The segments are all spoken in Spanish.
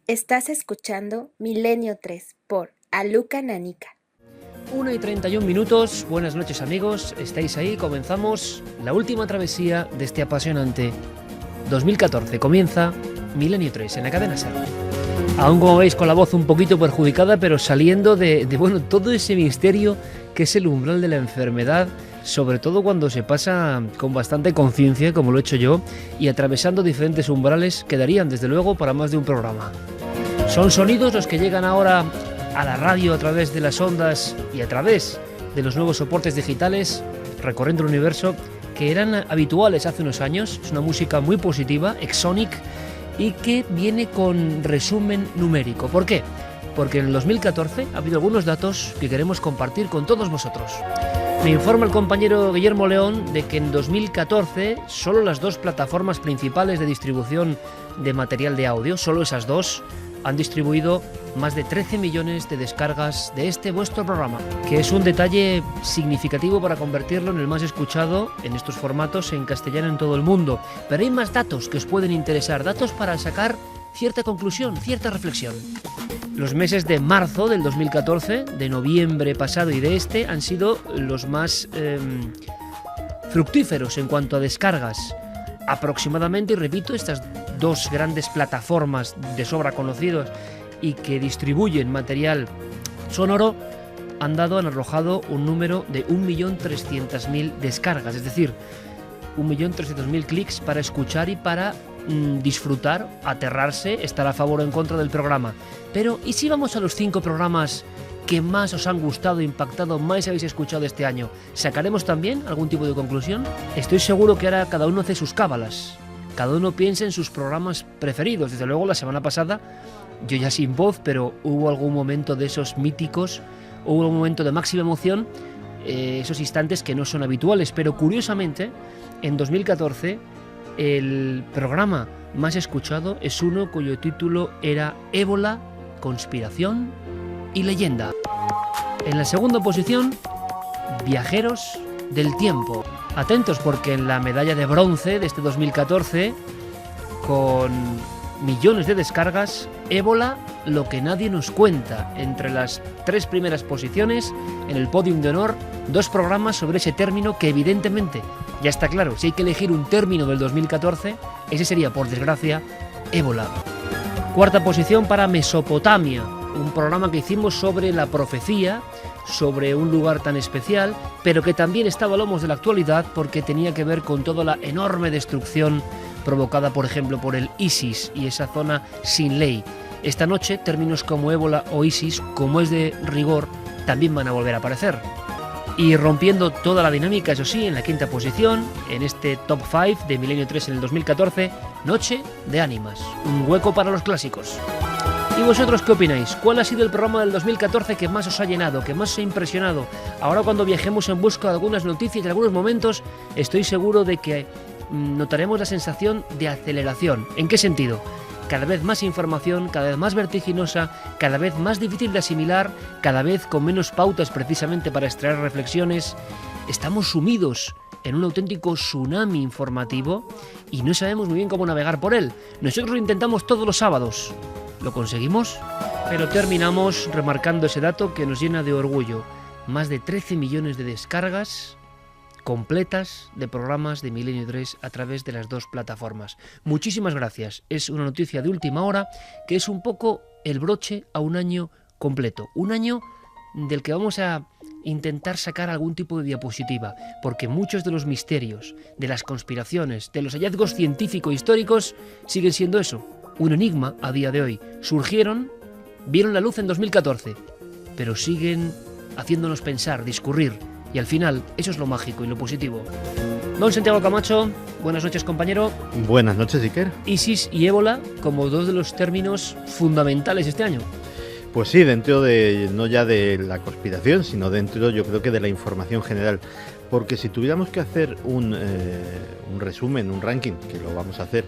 Estás escuchando Milenio 3 por Aluka Nanika. 1:31, buenas noches amigos, estáis ahí, comenzamos la última travesía de este apasionante 2014, comienza Milenio 3 en la cadena SER. Aún como veis con la voz un poquito perjudicada, pero saliendo de todo ese misterio que es el umbral de la enfermedad, sobre todo cuando se pasa con bastante conciencia, como lo he hecho yo, y atravesando diferentes umbrales que darían desde luego para más de un programa. Son sonidos los que llegan ahora a la radio a través de las ondas y a través de los nuevos soportes digitales, recorriendo el universo, que eran habituales hace unos años. Es una música muy positiva, Exonic, y que viene con resumen numérico. ¿Por qué? Porque en el 2014 ha habido algunos datos que queremos compartir con todos vosotros. Me informa el compañero Guillermo León de que en 2014 solo las dos plataformas principales de distribución de material de audio, solo esas dos, han distribuido más de 13 millones de descargas de este vuestro programa, que es un detalle significativo para convertirlo en el más escuchado en estos formatos en castellano en todo el mundo. Pero hay más datos que os pueden interesar, datos para sacar cierta conclusión, cierta reflexión. Los meses de marzo del 2014, de noviembre pasado y de este, han sido los más fructíferos en cuanto a descargas. Aproximadamente, y repito, estas dos grandes plataformas de sobra conocidas y que distribuyen material sonoro han arrojado un número de 1.300.000 descargas, es decir, 1.300.000 clics para escuchar y para disfrutar, aterrarse, estar a favor o en contra del programa. Pero, ¿y si vamos a los 5 programas que más os han gustado, impactado, más habéis escuchado este año? ¿Sacaremos también algún tipo de conclusión? Estoy seguro que ahora cada uno hace sus cábalas, cada uno piensa en sus programas preferidos. Desde luego la semana pasada, yo ya sin voz, pero hubo algún momento de esos míticos, hubo un momento de máxima emoción, esos instantes que no son habituales, pero curiosamente, en 2014, el programa más escuchado es uno cuyo título era Ébola, Conspiración y Leyenda. En la segunda posición, Viajeros del Tiempo. Atentos porque en la medalla de bronce de este 2014, con millones de descargas, Ébola, lo que nadie nos cuenta. Entre las 3 primeras posiciones, en el podium de honor, 2 programas sobre ese término que evidentemente, ya está claro, si hay que elegir un término del 2014, ese sería, por desgracia, Ébola. Cuarta posición para Mesopotamia, un programa que hicimos sobre la profecía, sobre un lugar tan especial, pero que también estaba a lomos de la actualidad porque tenía que ver con toda la enorme destrucción provocada, por ejemplo, por el ISIS y esa zona sin ley. Esta noche, términos como ébola o ISIS, como es de rigor, también van a volver a aparecer. Y rompiendo toda la dinámica, eso sí, en la quinta posición, en este Top 5 de Milenio 3 en el 2014, Noche de Ánimas, un hueco para los clásicos. ¿Y vosotros qué opináis? ¿Cuál ha sido el programa del 2014 que más os ha llenado, que más os ha impresionado? Ahora cuando viajemos en busca de algunas noticias y algunos momentos, estoy seguro de que notaremos la sensación de aceleración. ¿En qué sentido? Cada vez más información, cada vez más vertiginosa, cada vez más difícil de asimilar, cada vez con menos pautas precisamente para extraer reflexiones. Estamos sumidos en un auténtico tsunami informativo y no sabemos muy bien cómo navegar por él. Nosotros lo intentamos todos los sábados. ¿Lo conseguimos? Pero terminamos remarcando ese dato que nos llena de orgullo. Más de 13 millones de descargas completas de programas de Milenio 3 a través de las dos plataformas. Muchísimas gracias. Es una noticia de última hora que es un poco el broche a un año completo. Un año del que vamos a intentar sacar algún tipo de diapositiva, porque muchos de los misterios, de las conspiraciones, de los hallazgos científicos históricos siguen siendo eso, un enigma a día de hoy. Surgieron, vieron la luz en 2014, pero siguen haciéndonos pensar, discurrir. Y al final, eso es lo mágico y lo positivo. Don Santiago Camacho, buenas noches, compañero. Buenas noches, Iker. ISIS y ébola como dos de los términos fundamentales este año. Pues sí, dentro de, no ya de la conspiración, sino dentro, yo creo que de la información general. Porque si tuviéramos que hacer un resumen, un ranking, que lo vamos a hacer,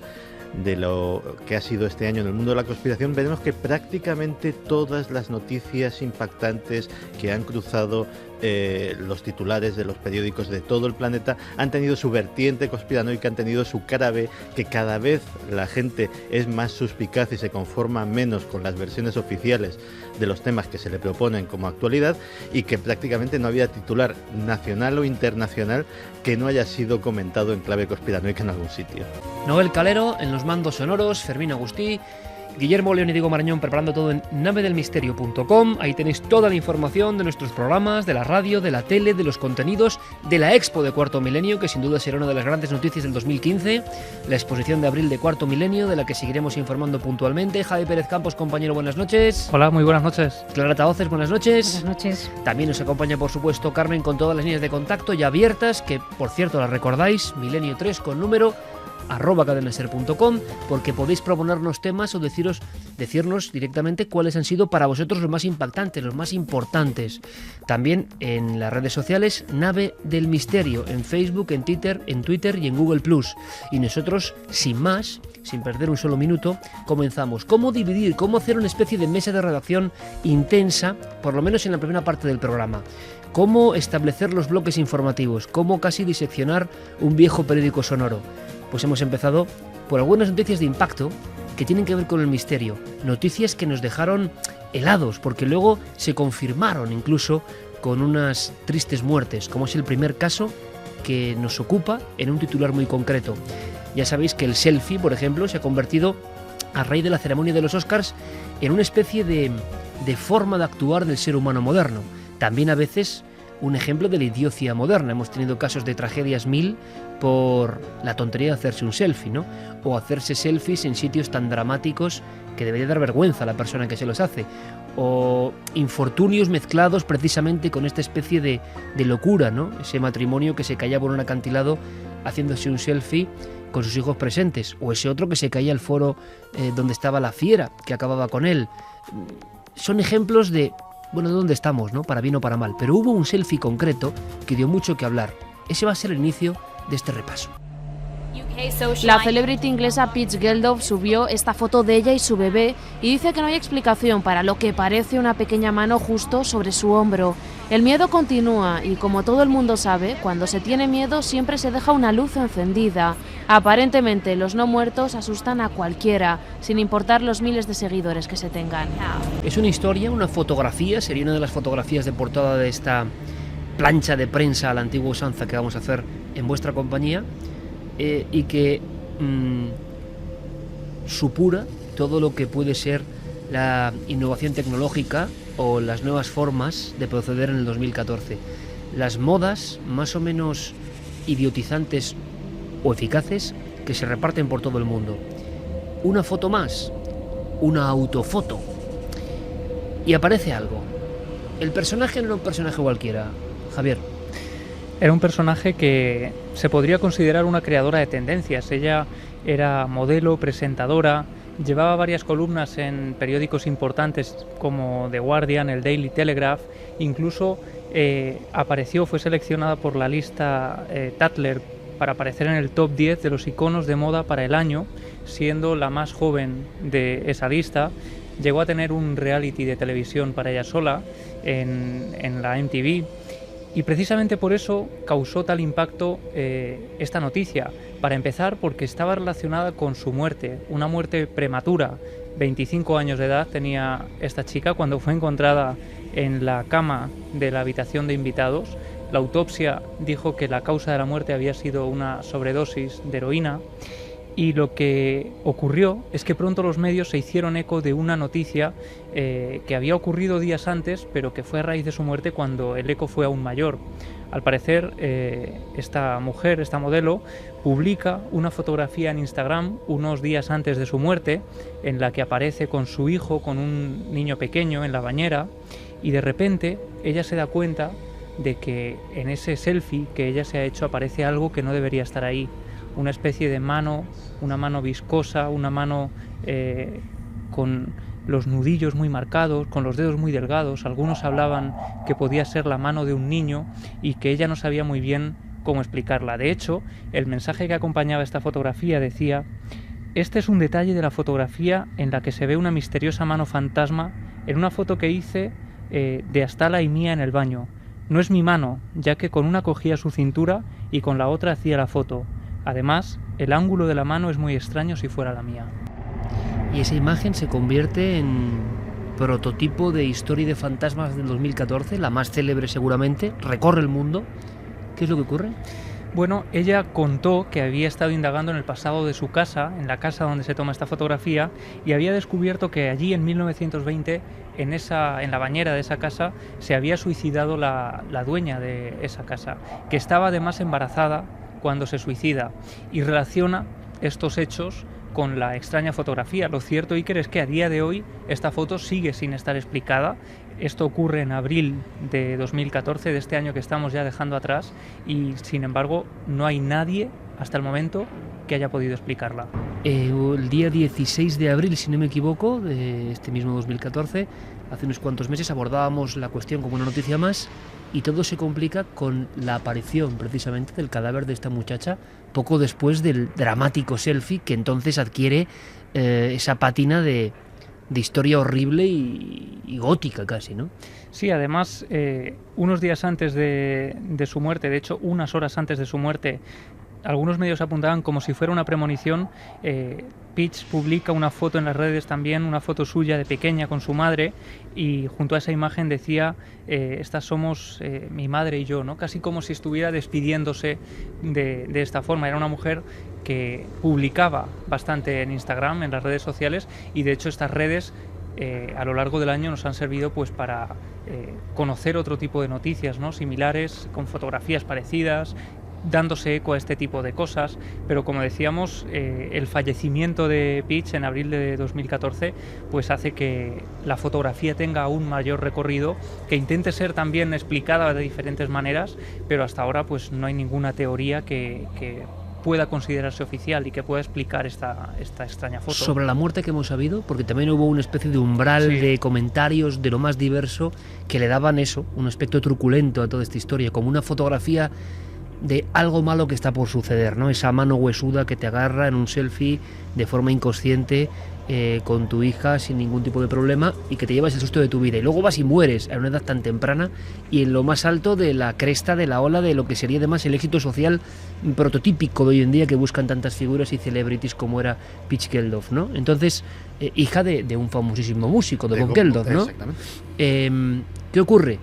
de lo que ha sido este año en el mundo de la conspiración, veremos que prácticamente todas las noticias impactantes que han cruzado los titulares de los periódicos de todo el planeta han tenido su vertiente conspiranoica, han tenido su cara B, que cada vez la gente es más suspicaz y se conforma menos con las versiones oficiales de los temas que se le proponen como actualidad, y que prácticamente no había titular nacional o internacional que no haya sido comentado en clave conspiranoica en algún sitio. Noel Calero en los mandos sonoros, Fermín Agustí, Guillermo León y Diego Marañón preparando todo en navedelmisterio.com. Ahí tenéis toda la información de nuestros programas, de la radio, de la tele, de los contenidos, de la Expo de Cuarto Milenio, que sin duda será una de las grandes noticias del 2015, la exposición de abril de Cuarto Milenio, de la que seguiremos informando puntualmente. Javi Pérez Campos, compañero, buenas noches. Hola, muy buenas noches. Clara Tahoces, buenas noches. Buenas noches. También nos acompaña, por supuesto, Carmen, con todas las líneas de contacto ya abiertas, que, por cierto, las recordáis, Milenio 3 con número @cadenaser.com, porque podéis proponernos temas o decirnos directamente cuáles han sido para vosotros los más impactantes, los más importantes. También en las redes sociales, Nave del Misterio, en Facebook, en Twitter y en Google+. Y nosotros, sin más, sin perder un solo minuto, comenzamos. ¿Cómo dividir? ¿Cómo hacer una especie de mesa de redacción intensa, por lo menos en la primera parte del programa? ¿Cómo establecer los bloques informativos? ¿Cómo casi diseccionar un viejo periódico sonoro? Pues hemos empezado por algunas noticias de impacto que tienen que ver con el misterio. Noticias que nos dejaron helados, porque luego se confirmaron incluso con unas tristes muertes, como es el primer caso que nos ocupa en un titular muy concreto. Ya sabéis que el selfie, por ejemplo, se ha convertido, a raíz de la ceremonia de los Oscars, en una especie de forma de actuar del ser humano moderno. También a veces un ejemplo de la idiocia moderna. Hemos tenido casos de tragedias mil por la tontería de hacerse un selfie, ¿no? O hacerse selfies en sitios tan dramáticos que debería dar vergüenza a la persona que se los hace. O infortunios mezclados precisamente con esta especie de locura, ¿no? Ese matrimonio que se caía por un acantilado haciéndose un selfie con sus hijos presentes. O ese otro que se caía al foro donde estaba la fiera, que acababa con él. Son ejemplos de dónde estamos, ¿no? Para bien o para mal. Pero hubo un selfie concreto que dio mucho que hablar. Ese va a ser el inicio de este repaso. La celebrity inglesa Pete Geldof subió esta foto de ella y su bebé y dice que no hay explicación para lo que parece una pequeña mano justo sobre su hombro. El miedo continúa y, como todo el mundo sabe, cuando se tiene miedo siempre se deja una luz encendida. Aparentemente los no muertos asustan a cualquiera, sin importar los miles de seguidores que se tengan. Es una historia, una fotografía, sería una de las fotografías de portada de esta plancha de prensa a la antigua usanza que vamos a hacer en vuestra compañía, y que supura todo lo que puede ser la innovación tecnológica o las nuevas formas de proceder en el 2014. Las modas más o menos idiotizantes o eficaces que se reparten por todo el mundo. Una foto más, una autofoto, y aparece algo. El personaje no era un personaje cualquiera, Javier. Era un personaje que se podría considerar una creadora de tendencias. Ella era modelo, presentadora, llevaba varias columnas en periódicos importantes como The Guardian, el Daily Telegraph, incluso fue seleccionada por la lista Tatler para aparecer en el top 10 de los iconos de moda para el año, siendo la más joven de esa lista. Llegó a tener un reality de televisión para ella sola en la MTV. Y precisamente por eso causó tal impacto esta noticia. Para empezar, porque estaba relacionada con su muerte, una muerte prematura. 25 años de edad tenía esta chica cuando fue encontrada en la cama de la habitación de invitados. La autopsia dijo que la causa de la muerte había sido una sobredosis de heroína. Y lo que ocurrió es que pronto los medios se hicieron eco de una noticia que había ocurrido días antes, pero que fue a raíz de su muerte cuando el eco fue aún mayor. Al parecer, esta mujer, esta modelo, publica una fotografía en Instagram unos días antes de su muerte, en la que aparece con su hijo, con un niño pequeño en la bañera, y de repente ella se da cuenta de que en ese selfie que ella se ha hecho aparece algo que no debería estar ahí. Una especie de mano, una mano viscosa, una mano con los nudillos muy marcados, con los dedos muy delgados. Algunos hablaban que podía ser la mano de un niño y que ella no sabía muy bien cómo explicarla. De hecho, el mensaje que acompañaba esta fotografía decía: Este es un detalle de la fotografía en la que se ve una misteriosa mano fantasma en una foto que hice de Astala y mía en el baño. No es mi mano, ya que con una cogía su cintura y con la otra hacía la foto. Además, el ángulo de la mano es muy extraño si fuera la mía. Y esa imagen se convierte en prototipo de historia de fantasmas del 2014, la más célebre seguramente, recorre el mundo. ¿Qué es lo que ocurre? Bueno, ella contó que había estado indagando en el pasado de su casa, en la casa donde se toma esta fotografía, y había descubierto que allí en 1920, en la bañera de esa casa, se había suicidado la dueña de esa casa, que estaba además embarazada cuando se suicida, y relaciona estos hechos con la extraña fotografía. Lo cierto, Iker, es que a día de hoy esta foto sigue sin estar explicada. Esto ocurre en abril de 2014, de este año que estamos ya dejando atrás, y sin embargo no hay nadie hasta el momento que haya podido explicarla. El día 16 de abril, si no me equivoco, de este mismo 2014, hace unos cuantos meses abordábamos la cuestión como una noticia más, y todo se complica con la aparición precisamente del cadáver de esta muchacha poco después del dramático selfie que entonces adquiere esa pátina de historia horrible y gótica casi, ¿no? Sí, además, unos días antes de su muerte, de hecho unas horas antes de su muerte, algunos medios apuntaban como si fuera una premonición. Peach publica una foto en las redes también, una foto suya de pequeña con su madre, y junto a esa imagen decía, estas somos mi madre y yo, ¿no? Casi como si estuviera despidiéndose de esta forma. Era una mujer que publicaba bastante en Instagram, en las redes sociales, y de hecho estas redes a lo largo del año nos han servido pues para conocer otro tipo de noticias, ¿no? Similares, con fotografías parecidas, dándose eco a este tipo de cosas, pero como decíamos, el fallecimiento de Peach en abril de 2014 pues hace que la fotografía tenga aún mayor recorrido, que intente ser también explicada de diferentes maneras, pero hasta ahora pues no hay ninguna teoría que pueda considerarse oficial y que pueda explicar esta extraña foto. Sobre la muerte que hemos sabido, porque también hubo una especie de umbral de comentarios de lo más diverso que le daban eso, un aspecto truculento a toda esta historia, como una fotografía de algo malo que está por suceder, ¿no? Esa mano huesuda que te agarra en un selfie de forma inconsciente con tu hija sin ningún tipo de problema y que te llevas el susto de tu vida. Y luego vas y mueres a una edad tan temprana y en lo más alto de la cresta de la ola de lo que sería además el éxito social prototípico de hoy en día que buscan tantas figuras y celebrities como era Peach Geldof, ¿no? Entonces, hija de un famosísimo músico, de Bob Geldof, ¿no? Exactamente. ¿Qué ocurre?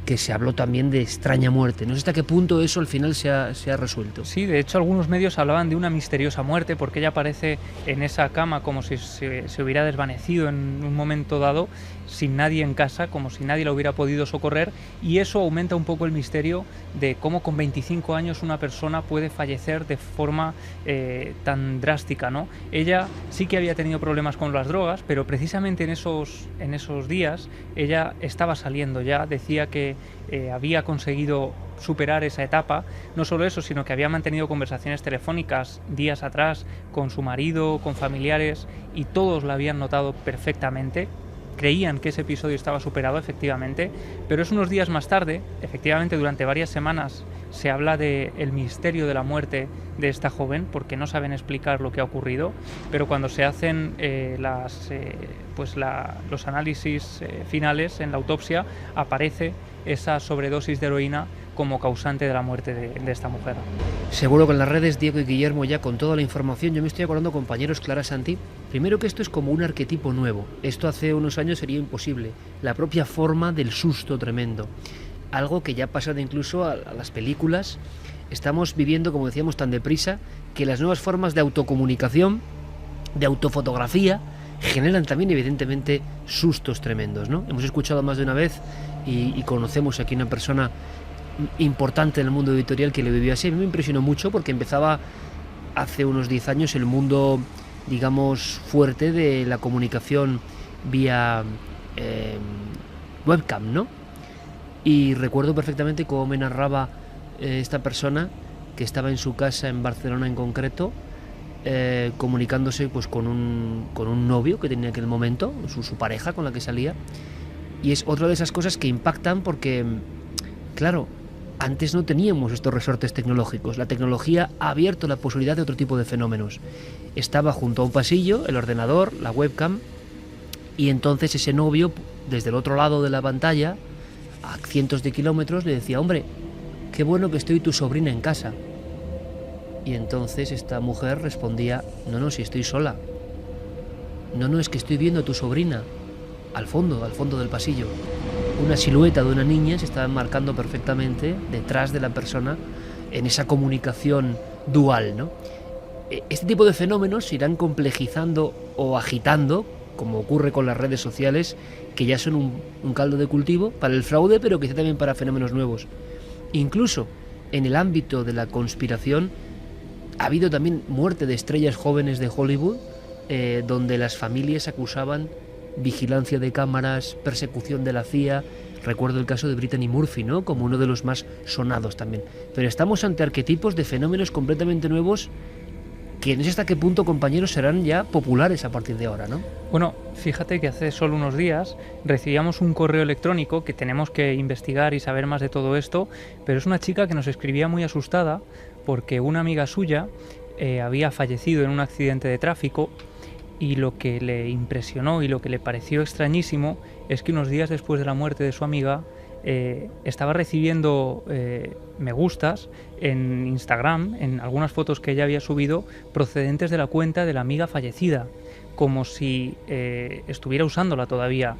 Que se habló también de extraña muerte. No sé hasta qué punto eso al final se ha resuelto. Sí, de hecho algunos medios hablaban de una misteriosa muerte porque ella aparece en esa cama como si se hubiera desvanecido en un momento dado, sin nadie en casa, como si nadie la hubiera podido socorrer, y eso aumenta un poco el misterio de cómo con 25 años una persona puede fallecer de forma tan drástica, ¿no? Ella sí que había tenido problemas con las drogas, pero precisamente en esos días ella estaba saliendo ya, decía que había conseguido superar esa etapa. No solo eso, sino que había mantenido conversaciones telefónicas días atrás con su marido, con familiares, y todos la habían notado perfectamente. Creían que ese episodio estaba superado, efectivamente, pero es unos días más tarde, efectivamente durante varias semanas, se habla del misterio de la muerte de esta joven, porque no saben explicar lo que ha ocurrido, pero cuando se hacen los análisis finales en la autopsia, aparece esa sobredosis de heroína como causante de la muerte de esta mujer. Seguro que en las redes Diego y Guillermo ya con toda la información. Yo me estoy acordando, compañeros, Clara, Santi, primero que esto es como un arquetipo nuevo. Esto hace unos años sería imposible. La propia forma del susto tremendo. Algo que ya ha pasado incluso a las películas. Estamos viviendo, como decíamos, tan deprisa que las nuevas formas de autocomunicación, de autofotografía, generan también evidentemente sustos tremendos, ¿no? Hemos escuchado más de una vez y conocemos aquí una persona importante en el mundo editorial que lo vivió así. A mí me impresionó mucho porque empezaba hace unos 10 años el mundo, digamos, fuerte de la comunicación vía webcam, ¿no? Y recuerdo perfectamente cómo me narraba esta persona que estaba en su casa en Barcelona en concreto, comunicándose pues con un novio que tenía en aquel momento, su pareja con la que salía. Y es otra de esas cosas que impactan porque, claro, Antes no teníamos estos resortes tecnológicos. La tecnología ha abierto la posibilidad de otro tipo de fenómenos. Estaba junto a un pasillo, el ordenador, la webcam, y entonces ese novio, desde el otro lado de la pantalla, a cientos de kilómetros, le decía: hombre, qué bueno que estoy tu sobrina en casa. Y entonces esta mujer respondía: no, si estoy sola. No, es que estoy viendo a tu sobrina al fondo del pasillo. Una silueta de una niña se estaba enmarcando perfectamente detrás de la persona en esa comunicación dual, ¿no? Este tipo de fenómenos se irán complejizando o agitando, como ocurre con las redes sociales, que ya son un caldo de cultivo para el fraude, pero quizá también para fenómenos nuevos. Incluso en el ámbito de la conspiración ha habido también muerte de estrellas jóvenes de Hollywood, donde las familias acusaban vigilancia de cámaras, persecución de la CIA. Recuerdo el caso de Brittany Murphy, ¿no?, como uno de los más sonados también. Pero estamos ante arquetipos de fenómenos completamente nuevos que no sé hasta qué punto, compañeros, serán ya populares a partir de ahora, ¿no? Bueno, fíjate que hace solo unos días recibíamos un correo electrónico que tenemos que investigar y saber más de todo esto, pero es una chica que nos escribía muy asustada porque una amiga suya había fallecido en un accidente de tráfico, y lo que le impresionó y lo que le pareció extrañísimo es que unos días después de la muerte de su amiga estaba recibiendo me gustas en Instagram, en algunas fotos que ella había subido, procedentes de la cuenta de la amiga fallecida, como si estuviera usándola todavía.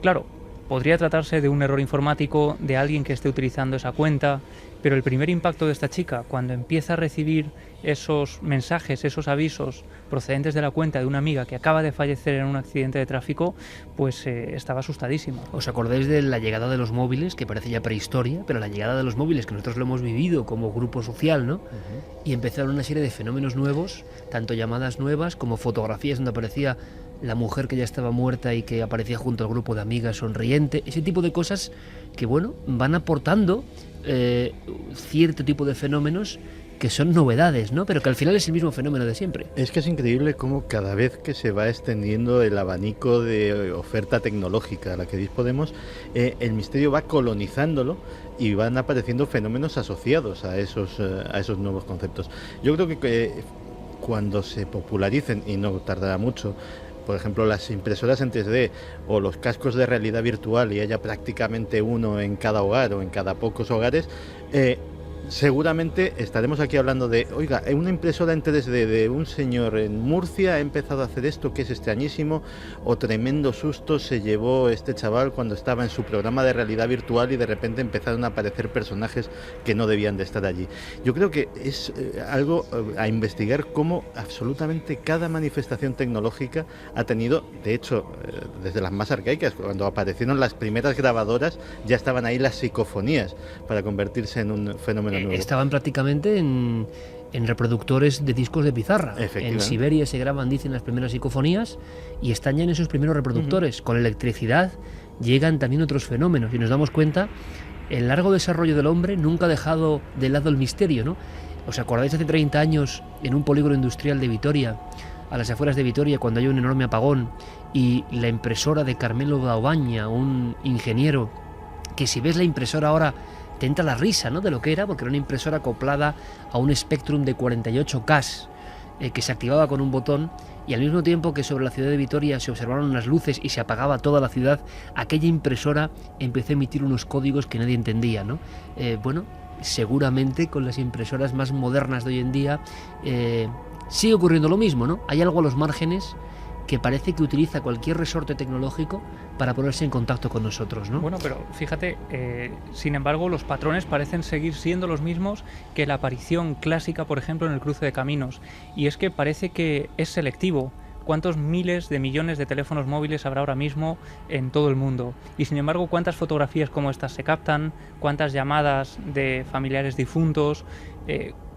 Claro, podría tratarse de un error informático de alguien que esté utilizando esa cuenta, pero el primer impacto de esta chica, cuando empieza a recibir esos mensajes, esos avisos procedentes de la cuenta de una amiga que acaba de fallecer en un accidente de tráfico, pues estaba asustadísima. ¿Os acordáis de la llegada de los móviles, que parece ya prehistoria, pero la llegada de los móviles, que nosotros lo hemos vivido como grupo social, ¿no? Y empezaron una serie de fenómenos nuevos, tanto llamadas nuevas como fotografías donde aparecía la mujer que ya estaba muerta y que aparecía junto al grupo de amigas sonriente, ese tipo de cosas que, bueno, van aportando cierto tipo de fenómenos que son novedades, ¿no? Pero que al final es el mismo fenómeno de siempre. Es que es increíble cómo cada vez que se va extendiendo el abanico de oferta tecnológica a la que disponemos, el misterio va colonizándolo y van apareciendo fenómenos asociados a esos nuevos conceptos. Yo creo que cuando se popularicen, y no tardará mucho, por ejemplo, las impresoras en 3D o los cascos de realidad virtual, y haya prácticamente uno en cada hogar o en cada pocos hogares, seguramente estaremos aquí hablando de, oiga, una impresora en 3D de un señor en Murcia ha empezado a hacer esto que es extrañísimo, o tremendo susto se llevó este chaval cuando estaba en su programa de realidad virtual y de repente empezaron a aparecer personajes que no debían de estar allí. Yo creo que es algo a investigar, cómo absolutamente cada manifestación tecnológica ha tenido, de hecho, desde las más arcaicas, cuando aparecieron las primeras grabadoras, ya estaban ahí las psicofonías para convertirse en un fenómeno nuevo. Estaban prácticamente en reproductores de discos de pizarra. En Siberia se graban, dicen, las primeras psicofonías y están ya en esos primeros reproductores. Con electricidad llegan también otros fenómenos y nos damos cuenta, el largo desarrollo del hombre nunca ha dejado de lado el misterio, ¿no? ¿Os acordáis hace 30 años en un polígono industrial de Vitoria, a las afueras de Vitoria, cuando hay un enorme apagón, y la impresora de Carmelo Daubaña, un ingeniero, que si ves la impresora ahora te entra la risa, ¿no?, de lo que era, porque era una impresora acoplada a un Spectrum de 48K que se activaba con un botón, y al mismo tiempo que sobre la ciudad de Vitoria se observaron unas luces y se apagaba toda la ciudad, aquella impresora empezó a emitir unos códigos que nadie entendía, ¿no? Bueno, seguramente con las impresoras más modernas de hoy en día sigue ocurriendo lo mismo, ¿no? Hay algo a los márgenes que parece que utiliza cualquier resorte tecnológico para ponerse en contacto con nosotros, ¿no? Bueno, pero fíjate, sin embargo, los patrones parecen seguir siendo los mismos que la aparición clásica, por ejemplo, en el cruce de caminos. Y es que parece que es selectivo. ¿Cuántos miles de millones de teléfonos móviles habrá ahora mismo en todo el mundo? Y sin embargo, ¿cuántas fotografías como estas se captan? ¿Cuántas llamadas de familiares difuntos?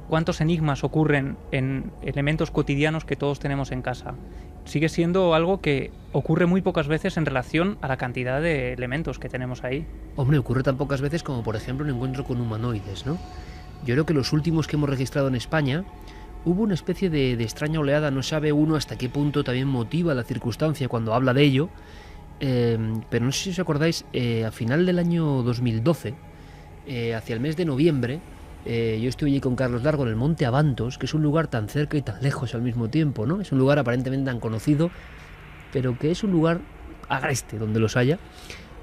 ¿Cuántos enigmas ocurren en elementos cotidianos que todos tenemos en casa? Sigue siendo algo que ocurre muy pocas veces en relación a la cantidad de elementos que tenemos ahí. Hombre, ocurre tan pocas veces como, por ejemplo, un encuentro con humanoides, ¿no? Yo creo que los últimos que hemos registrado en España, hubo una especie de extraña oleada, no sabe uno hasta qué punto también motiva la circunstancia cuando habla de ello, pero no sé si os acordáis, a final del año 2012, hacia el mes de noviembre, yo estuve allí con Carlos Largo en el Monte Abantos, que es un lugar tan cerca y tan lejos al mismo tiempo, ¿no? Es un lugar aparentemente tan conocido, pero que es un lugar agreste donde los haya.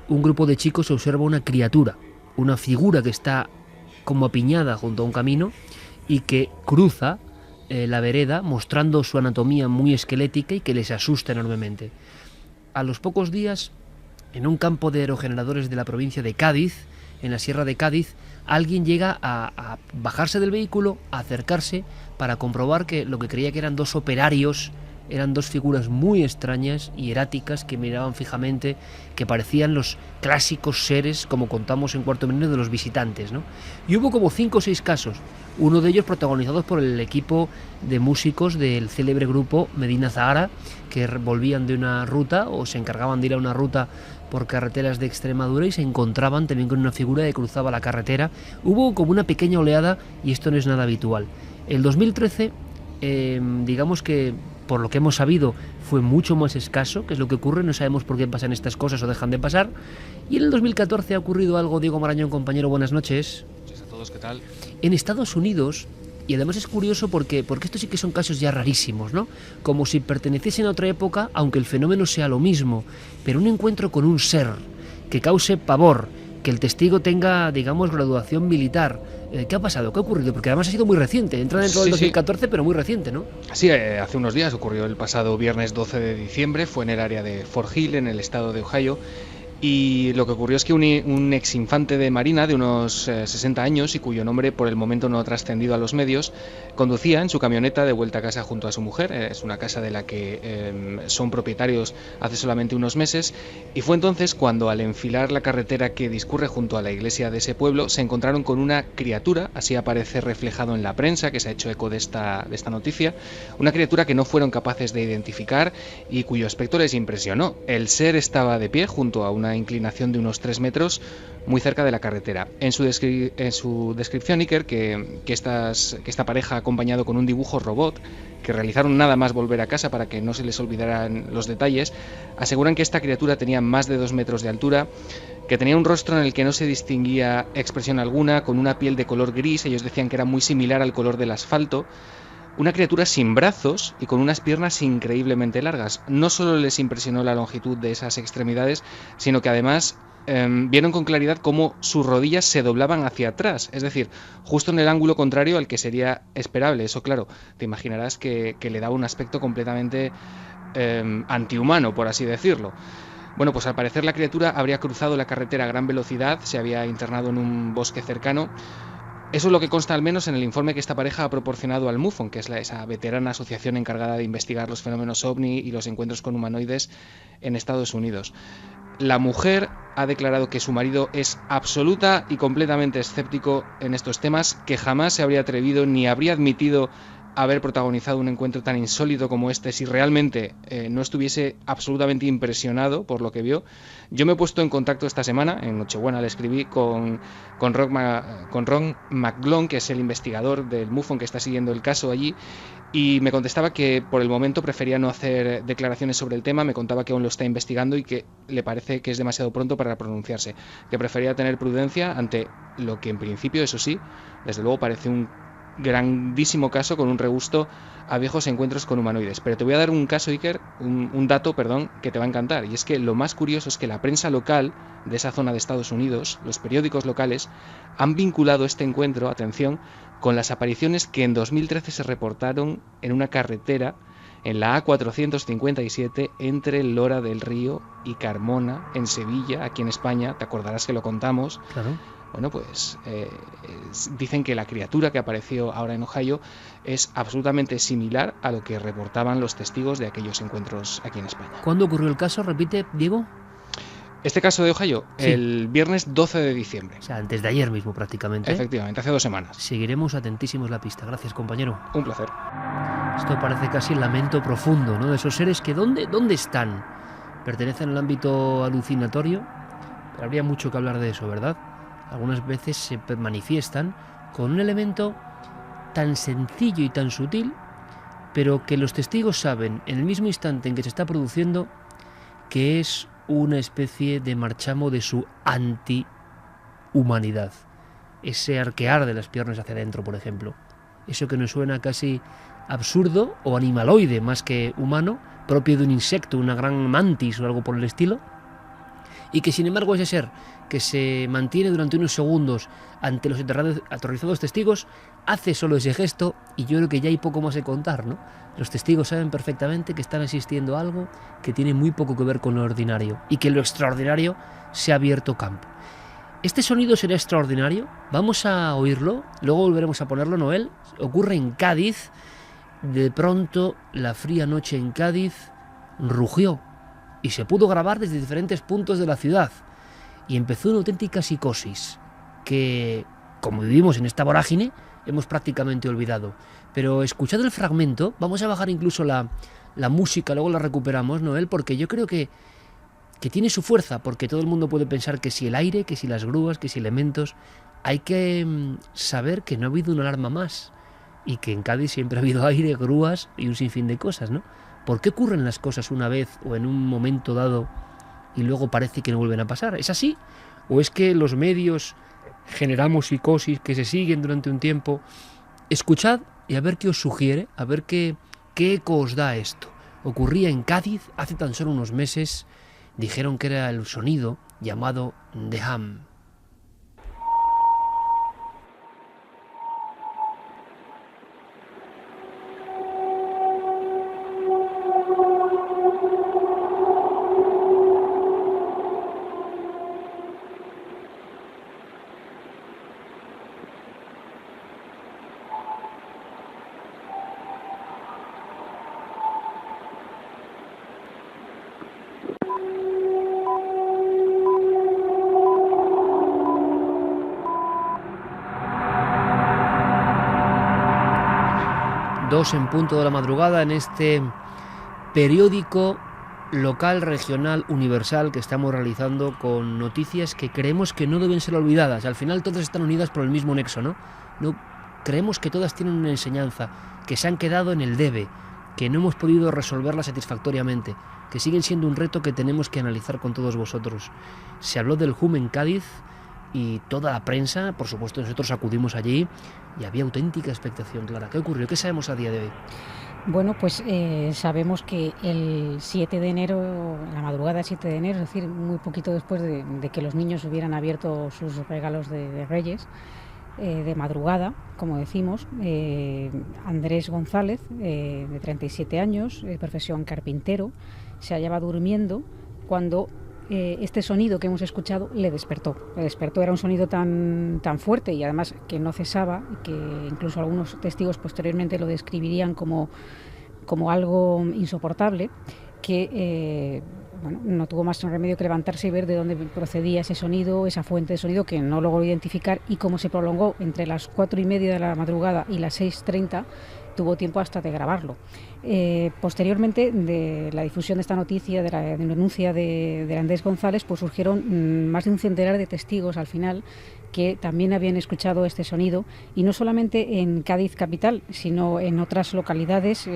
Un grupo de chicos observa una criatura, una figura que está como apiñada junto a un camino y que cruza la vereda mostrando su anatomía muy esquelética y que les asusta enormemente. A los pocos días, en un campo de aerogeneradores de la provincia de Cádiz, en la sierra de Cádiz, alguien llega a bajarse del vehículo, a acercarse para comprobar que lo que creía que eran dos operarios eran dos figuras muy extrañas y eráticas que miraban fijamente, que parecían los clásicos seres, como contamos en Cuarto Milenio, de los visitantes, ¿no? Y hubo como 5 o 6 casos, uno de ellos protagonizados por el equipo de músicos del célebre grupo Medina Zahara, que volvían de una ruta o se encargaban de ir a una ruta por carreteras de Extremadura y se encontraban también con una figura que cruzaba la carretera. Hubo como una pequeña oleada y esto no es nada habitual. El 2013, digamos que por lo que hemos sabido, fue mucho más escaso, que es lo que ocurre, no sabemos por qué pasan estas cosas o dejan de pasar. Y en el 2014 ha ocurrido algo. Diego Marañón, compañero, buenas noches. Buenas noches a todos, ¿qué tal? En Estados Unidos, y además es curioso porque estos sí que son casos ya rarísimos, ¿no? Como si perteneciesen a otra época, aunque el fenómeno sea lo mismo, pero un encuentro con un ser que cause pavor, que el testigo tenga, digamos, graduación militar. ¿Qué ha pasado? ¿Qué ha ocurrido? Porque además ha sido muy reciente, entra dentro del 2014, pero muy reciente, ¿no? Sí, hace unos días ocurrió el pasado viernes 12 de diciembre, fue en el área de Fort Hill, en el estado de Ohio, y lo que ocurrió es que un ex infante de marina de unos 60 años y cuyo nombre por el momento no ha trascendido a los medios, conducía en su camioneta de vuelta a casa junto a su mujer. Es una casa de la que son propietarios hace solamente unos meses, y fue entonces cuando, al enfilar la carretera que discurre junto a la iglesia de ese pueblo, se encontraron con una criatura, así aparece reflejado en la prensa que se ha hecho eco de esta noticia, una criatura que no fueron capaces de identificar y cuyo aspecto les impresionó. El ser estaba de pie junto a una inclinación de unos 3 metros muy cerca de la carretera. En su descripción, Iker, que esta pareja ha acompañado con un dibujo robot que realizaron nada más volver a casa para que no se les olvidaran los detalles, aseguran que esta criatura tenía más de 2 metros de altura, que tenía un rostro en el que no se distinguía expresión alguna, con una piel de color gris. Ellos decían que era muy similar al color del asfalto. Una criatura sin brazos y con unas piernas increíblemente largas. No solo les impresionó la longitud de esas extremidades, sino que además vieron con claridad cómo sus rodillas se doblaban hacia atrás, es decir, justo en el ángulo contrario al que sería esperable. Eso, claro, te imaginarás que le daba un aspecto completamente antihumano, por así decirlo. Bueno, pues al parecer la criatura habría cruzado la carretera a gran velocidad, se había internado en un bosque cercano. Eso es lo que consta al menos en el informe que esta pareja ha proporcionado al MUFON, que es esa veterana asociación encargada de investigar los fenómenos OVNI y los encuentros con humanoides en Estados Unidos. La mujer ha declarado que su marido es absoluta y completamente escéptico en estos temas, que jamás se habría atrevido ni habría admitido haber protagonizado un encuentro tan insólito como este si realmente no estuviese absolutamente impresionado por lo que vio. Yo me he puesto en contacto esta semana, en Nochebuena le escribí con Ron McGlone, que es el investigador del MUFON que está siguiendo el caso allí, y me contestaba que por el momento prefería no hacer declaraciones sobre el tema. Me contaba que aún lo está investigando y que le parece que es demasiado pronto para pronunciarse, que prefería tener prudencia ante lo que en principio, eso sí, desde luego parece un grandísimo caso con un regusto a viejos encuentros con humanoides. Pero te voy a dar un caso, Iker, un dato, que te va a encantar, y es que lo más curioso es que la prensa local de esa zona de Estados Unidos, los periódicos locales, han vinculado este encuentro, atención, con las apariciones que en 2013 se reportaron en una carretera en la A457 entre Lora del Río y Carmona, en Sevilla, aquí en España. Te acordarás que lo contamos. Claro. Bueno, pues dicen que la criatura que apareció ahora en Ohio es absolutamente similar a lo que reportaban los testigos de aquellos encuentros aquí en España. ¿Cuándo ocurrió el caso? Repite, Diego. Este caso de Ohio, sí, el viernes 12 de diciembre. O sea, antes de ayer mismo prácticamente. Efectivamente, hace 2 semanas. Seguiremos atentísimos la pista. Gracias, compañero. Un placer. Esto parece casi el lamento profundo, ¿no? De esos seres que ¿dónde están? Pertenecen al ámbito alucinatorio, pero habría mucho que hablar de eso, ¿verdad? Algunas veces se manifiestan con un elemento tan sencillo y tan sutil, pero que los testigos saben en el mismo instante en que se está produciendo que es una especie de marchamo de su antihumanidad. ese arquear de las piernas hacia adentro, por ejemplo. Eso que nos suena casi absurdo o animaloide más que humano, propio de un insecto, una gran mantis o algo por el estilo, y que sin embargo ese ser que se mantiene durante unos segundos ante los aterrorizados testigos hace solo ese gesto, y yo creo que ya hay poco más que contar, ¿no? Los testigos saben perfectamente que están asistiendo a algo que tiene muy poco que ver con lo ordinario y que lo extraordinario se ha abierto campo. Este sonido será extraordinario, vamos a oírlo, luego volveremos a ponerlo, Noel. Ocurre en Cádiz. De pronto la fría noche en Cádiz rugió y se pudo grabar desde diferentes puntos de la ciudad, y empezó una auténtica psicosis que, como vivimos en esta vorágine, hemos prácticamente olvidado. Pero escuchado el fragmento, vamos a bajar incluso la música, luego la recuperamos, Noel, porque yo creo que tiene su fuerza, porque todo el mundo puede pensar que si el aire, que si las grúas, que si elementos. Hay que saber que no ha habido una alarma más, y que en Cádiz siempre ha habido aire, grúas y un sinfín de cosas, ¿no? ¿Por qué ocurren las cosas una vez o en un momento dado y luego parece que no vuelven a pasar? ¿Es así? ¿O es que los medios generamos psicosis que se siguen durante un tiempo? Escuchad y a ver qué os sugiere, a ver qué eco os da esto. Ocurría en Cádiz hace tan solo unos meses. Dijeron que era el sonido llamado The Hum. Dos en punto de la madrugada en este periódico local, regional, universal que estamos realizando con noticias que creemos que no deben ser olvidadas. Al final todas están unidas por el mismo nexo, ¿no? Creemos que todas tienen una enseñanza, que se han quedado en el debe, que no hemos podido resolverla satisfactoriamente, que siguen siendo un reto que tenemos que analizar con todos vosotros. Se habló del HUM en Cádiz y toda la prensa, por supuesto nosotros acudimos allí y había auténtica expectación, Clara. ¿Qué ocurrió? ¿Qué sabemos a día de hoy? Bueno, pues sabemos que el 7 de enero, la madrugada del 7 de enero, es decir, muy poquito después de que los niños hubieran abierto sus regalos de Reyes, de madrugada, como decimos, Andrés González, de 37 años, de profesión carpintero, se hallaba durmiendo cuando este sonido que hemos escuchado le despertó. Era un sonido tan fuerte y además que no cesaba, que incluso algunos testigos posteriormente lo describirían como algo insoportable, que no tuvo más remedio que levantarse y ver de dónde procedía ese sonido, esa fuente de sonido que no logró identificar, y cómo se prolongó entre las 4:30 de la madrugada y las 6:30, tuvo tiempo hasta de grabarlo. Posteriormente de la difusión de esta noticia, de la denuncia de Andrés González, pues surgieron más de un centenar de testigos al final que también habían escuchado este sonido, y no solamente en Cádiz capital, sino en otras localidades,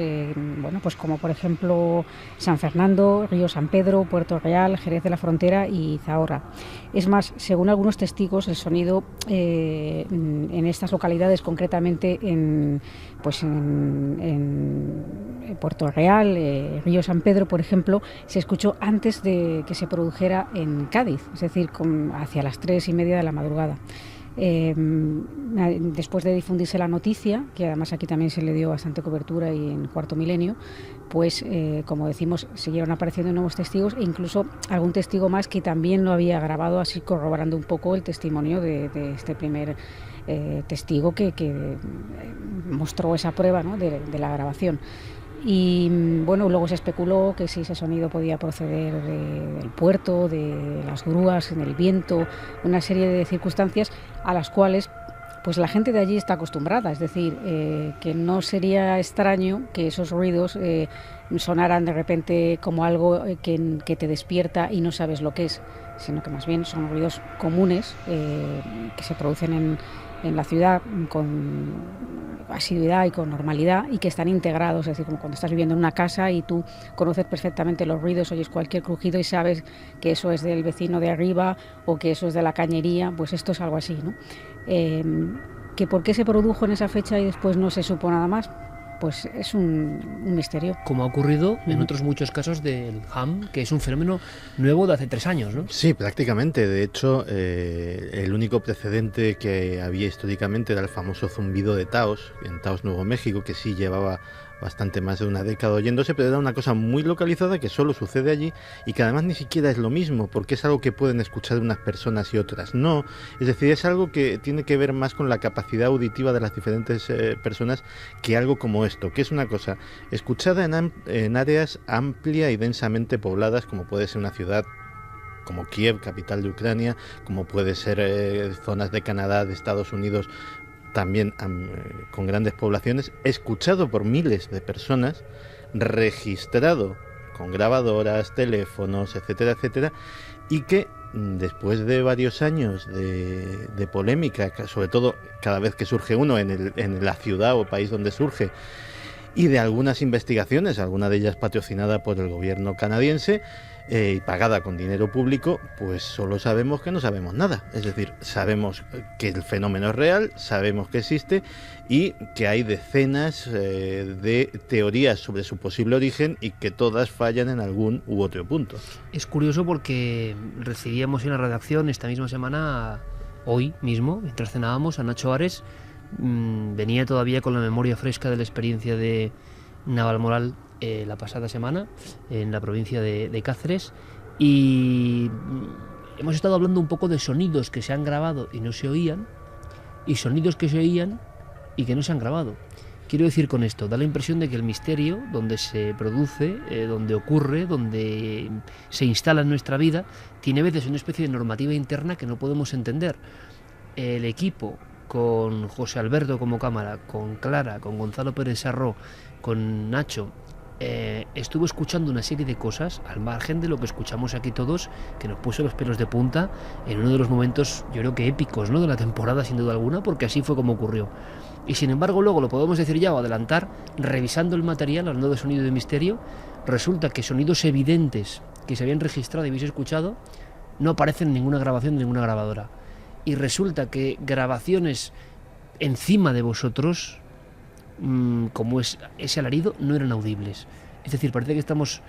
pues como por ejemplo San Fernando, Río San Pedro, Puerto Real, Jerez de la Frontera y Zahorra. Es más, según algunos testigos, el sonido en estas localidades, concretamente en Puerto Real, Río San Pedro, por ejemplo, se escuchó antes de que se produjera en Cádiz, es decir, hacia las 3:30 de la madrugada. Después de difundirse la noticia, que además aquí también se le dio bastante cobertura y en Cuarto Milenio, pues como decimos, siguieron apareciendo nuevos testigos, e incluso algún testigo más que también lo había grabado, así corroborando un poco el testimonio de este primer testigo que mostró esa prueba, ¿no?, de la grabación. Y bueno, luego se especuló que si ese sonido podía proceder del puerto, de las grúas, en el viento, una serie de circunstancias a las cuales pues la gente de allí está acostumbrada, es decir, que no sería extraño que esos ruidos sonaran de repente como algo que te despierta y no sabes lo que es, sino que más bien son ruidos comunes que se producen en la ciudad con asiduidad y con normalidad y que están integrados, es decir, como cuando estás viviendo en una casa y tú conoces perfectamente los ruidos, oyes cualquier crujido y sabes que eso es del vecino de arriba o que eso es de la cañería, pues esto es algo así, ¿no? ¿Que por qué se produjo en esa fecha y después no se supo nada más? Pues es un misterio. Como ha ocurrido en otros muchos casos del ham, que es un fenómeno nuevo de hace 3 años, ¿no? Sí, prácticamente. De hecho, el único precedente que había históricamente era el famoso zumbido de Taos, en Taos, Nuevo México, que sí llevaba bastante más de una década oyéndose, pero era una cosa muy localizada que solo sucede allí y que además ni siquiera es lo mismo, porque es algo que pueden escuchar unas personas y otras no. Es decir, es algo que tiene que ver más con la capacidad auditiva de las diferentes personas que algo como esto, que es una cosa escuchada en áreas amplia y densamente pobladas, como puede ser una ciudad como Kiev, capital de Ucrania, como puede ser zonas de Canadá, de Estados Unidos, también con grandes poblaciones, escuchado por miles de personas, registrado con grabadoras, teléfonos, etcétera, etcétera, y que después de varios años de polémica, sobre todo cada vez que surge uno en la ciudad o país donde surge, y de algunas investigaciones, alguna de ellas patrocinada por el gobierno canadiense y pagada con dinero público, pues solo sabemos que no sabemos nada. Es decir, sabemos que el fenómeno es real, sabemos que existe y que hay decenas de teorías sobre su posible origen y que todas fallan en algún u otro punto. Es curioso porque recibíamos en la redacción esta misma semana, hoy mismo, mientras cenábamos, a Nacho Ares. Venía todavía con la memoria fresca de la experiencia de Navalmoral la pasada semana en la provincia de Cáceres, y hemos estado hablando un poco de sonidos que se han grabado y no se oían, y sonidos que se oían y que no se han grabado. Quiero decir con esto, da la impresión de que el misterio, donde se produce, donde ocurre, donde se instala en nuestra vida, tiene a veces una especie de normativa interna que no podemos entender. El equipo, con José Alberto como cámara, con Clara, con Gonzalo Pérez Sarró, con Nacho, estuvo escuchando una serie de cosas al margen de lo que escuchamos aquí todos, que nos puso los pelos de punta en uno de los momentos, yo creo que épicos, ¿no?, de la temporada, sin duda alguna, porque así fue como ocurrió. Y sin embargo luego lo podemos decir ya o adelantar, revisando el material, hablando de sonido de misterio, resulta que sonidos evidentes que se habían registrado y habéis escuchado no aparecen en ninguna grabación de ninguna grabadora. Y resulta que grabaciones encima de vosotros, como es ese alarido, no eran audibles. Es decir, parece que estamos...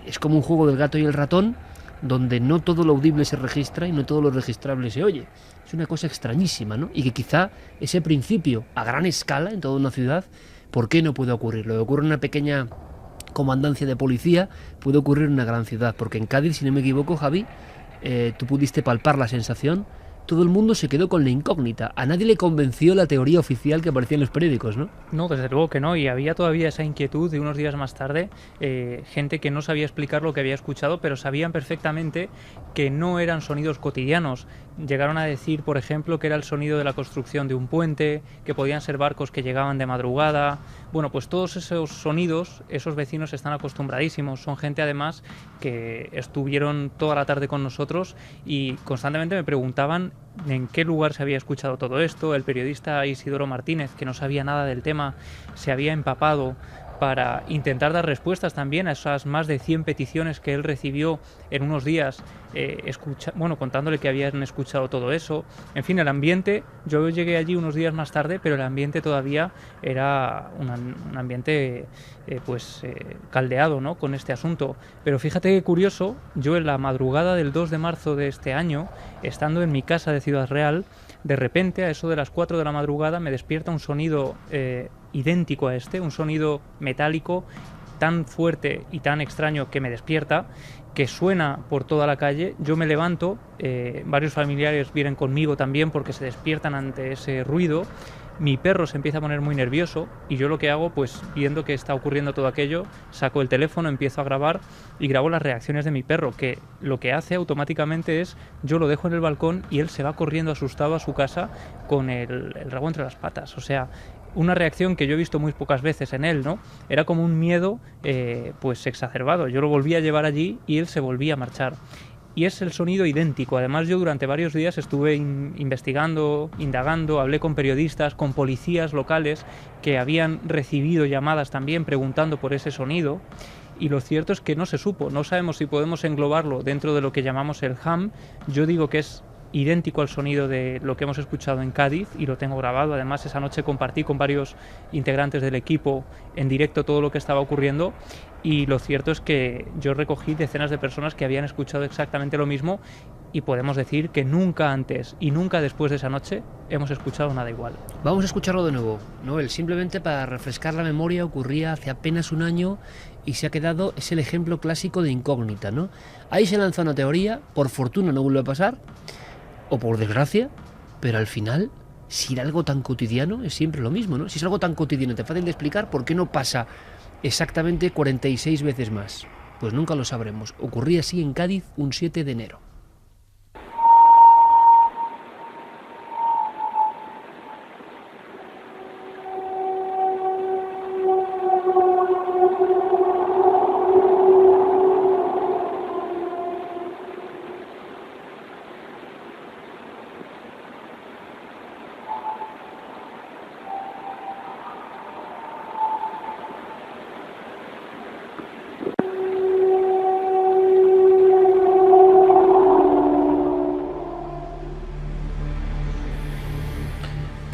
es como un juego del gato y el ratón, donde no todo lo audible se registra y no todo lo registrable se oye. Es una cosa extrañísima, ¿no? Y que quizá ese principio, a gran escala, en toda una ciudad, ¿por qué no puede ocurrir? Lo que ocurre en una pequeña comandancia de policía puede ocurrir en una gran ciudad. Porque en Cádiz, si no me equivoco, Javi, tú pudiste palpar la sensación. Todo el mundo se quedó con la incógnita. A nadie le convenció la teoría oficial que aparecía en los periódicos, ¿no? No, desde luego que no. Y había todavía esa inquietud de unos días más tarde. Gente que no sabía explicar lo que había escuchado, pero sabían perfectamente que no eran sonidos cotidianos. Llegaron a decir, por ejemplo, que era el sonido de la construcción de un puente, que podían ser barcos que llegaban de madrugada. Bueno, pues todos esos sonidos, esos vecinos están acostumbradísimos. Son gente, además, que estuvieron toda la tarde con nosotros y constantemente me preguntaban en qué lugar se había escuchado todo esto. El periodista Isidoro Martínez, que no sabía nada del tema, se había empapado para intentar dar respuestas también a esas más de 100 peticiones que él recibió en unos días, contándole que habían escuchado todo eso. En fin, el ambiente, yo llegué allí unos días más tarde, pero el ambiente todavía era un ambiente caldeado, ¿no?, con este asunto. Pero fíjate qué curioso, yo en la madrugada del 2 de marzo de este año, estando en mi casa de Ciudad Real, de repente, a eso de las 4 de la madrugada, me despierta un sonido idéntico a este, un sonido metálico tan fuerte y tan extraño que me despierta, que suena por toda la calle. Yo me levanto, varios familiares vienen conmigo también porque se despiertan ante ese ruido. Mi perro se empieza a poner muy nervioso y yo lo que hago, pues viendo que está ocurriendo todo aquello, saco el teléfono, empiezo a grabar y grabo las reacciones de mi perro, que lo que hace automáticamente es, yo lo dejo en el balcón y él se va corriendo asustado a su casa con el rabo entre las patas. O sea, una reacción que yo he visto muy pocas veces en él, ¿no? Era como un miedo pues exacerbado. Yo lo volví a llevar allí y él se volvía a marchar. Y es el sonido idéntico. Además, yo durante varios días estuve investigando, indagando, hablé con periodistas, con policías locales que habían recibido llamadas también preguntando por ese sonido. Y lo cierto es que no se supo. No sabemos si podemos englobarlo dentro de lo que llamamos el ham. Yo digo que es idéntico al sonido de lo que hemos escuchado en Cádiz y lo tengo grabado. Además, esa noche compartí con varios integrantes del equipo en directo todo lo que estaba ocurriendo y lo cierto es que yo recogí decenas de personas que habían escuchado exactamente lo mismo y podemos decir que nunca antes y nunca después de esa noche hemos escuchado nada igual. Vamos a escucharlo de nuevo, Noel, simplemente para refrescar la memoria. Ocurría hace apenas un año y se ha quedado, es el ejemplo clásico de incógnita, ¿no? Ahí se lanza una teoría, por fortuna no vuelve a pasar, o por desgracia, pero al final, si era algo tan cotidiano, es siempre lo mismo, ¿no? Si es algo tan cotidiano, tan fácil de explicar, ¿por qué no pasa exactamente 46 veces más? Pues nunca lo sabremos. Ocurría así en Cádiz un 7 de enero.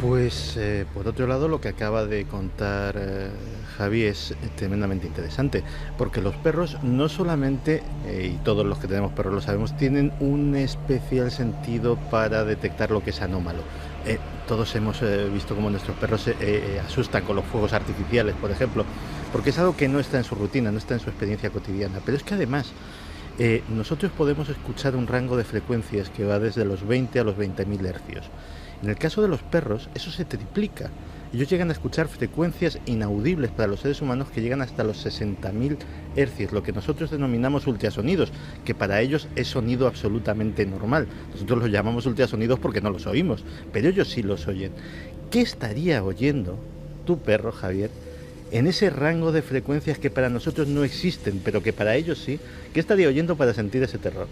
Pues por otro lado, lo que acaba de contar Javi es tremendamente interesante, porque los perros no solamente, y todos los que tenemos perros lo sabemos, tienen un especial sentido para detectar lo que es anómalo. Todos hemos visto cómo nuestros perros se asustan con los fuegos artificiales, por ejemplo, porque es algo que no está en su rutina, no está en su experiencia cotidiana. Pero es que además nosotros podemos escuchar un rango de frecuencias que va desde los 20 a los 20.000 hercios. En el caso de los perros, eso se triplica. Ellos llegan a escuchar frecuencias inaudibles para los seres humanos que llegan hasta los 60.000 hercios, lo que nosotros denominamos ultrasonidos, que para ellos es sonido absolutamente normal. Nosotros los llamamos ultrasonidos porque no los oímos, pero ellos sí los oyen. ¿Qué estaría oyendo tu perro, Javier, en ese rango de frecuencias que para nosotros no existen, pero que para ellos sí? ¿Qué estaría oyendo para sentir ese terror?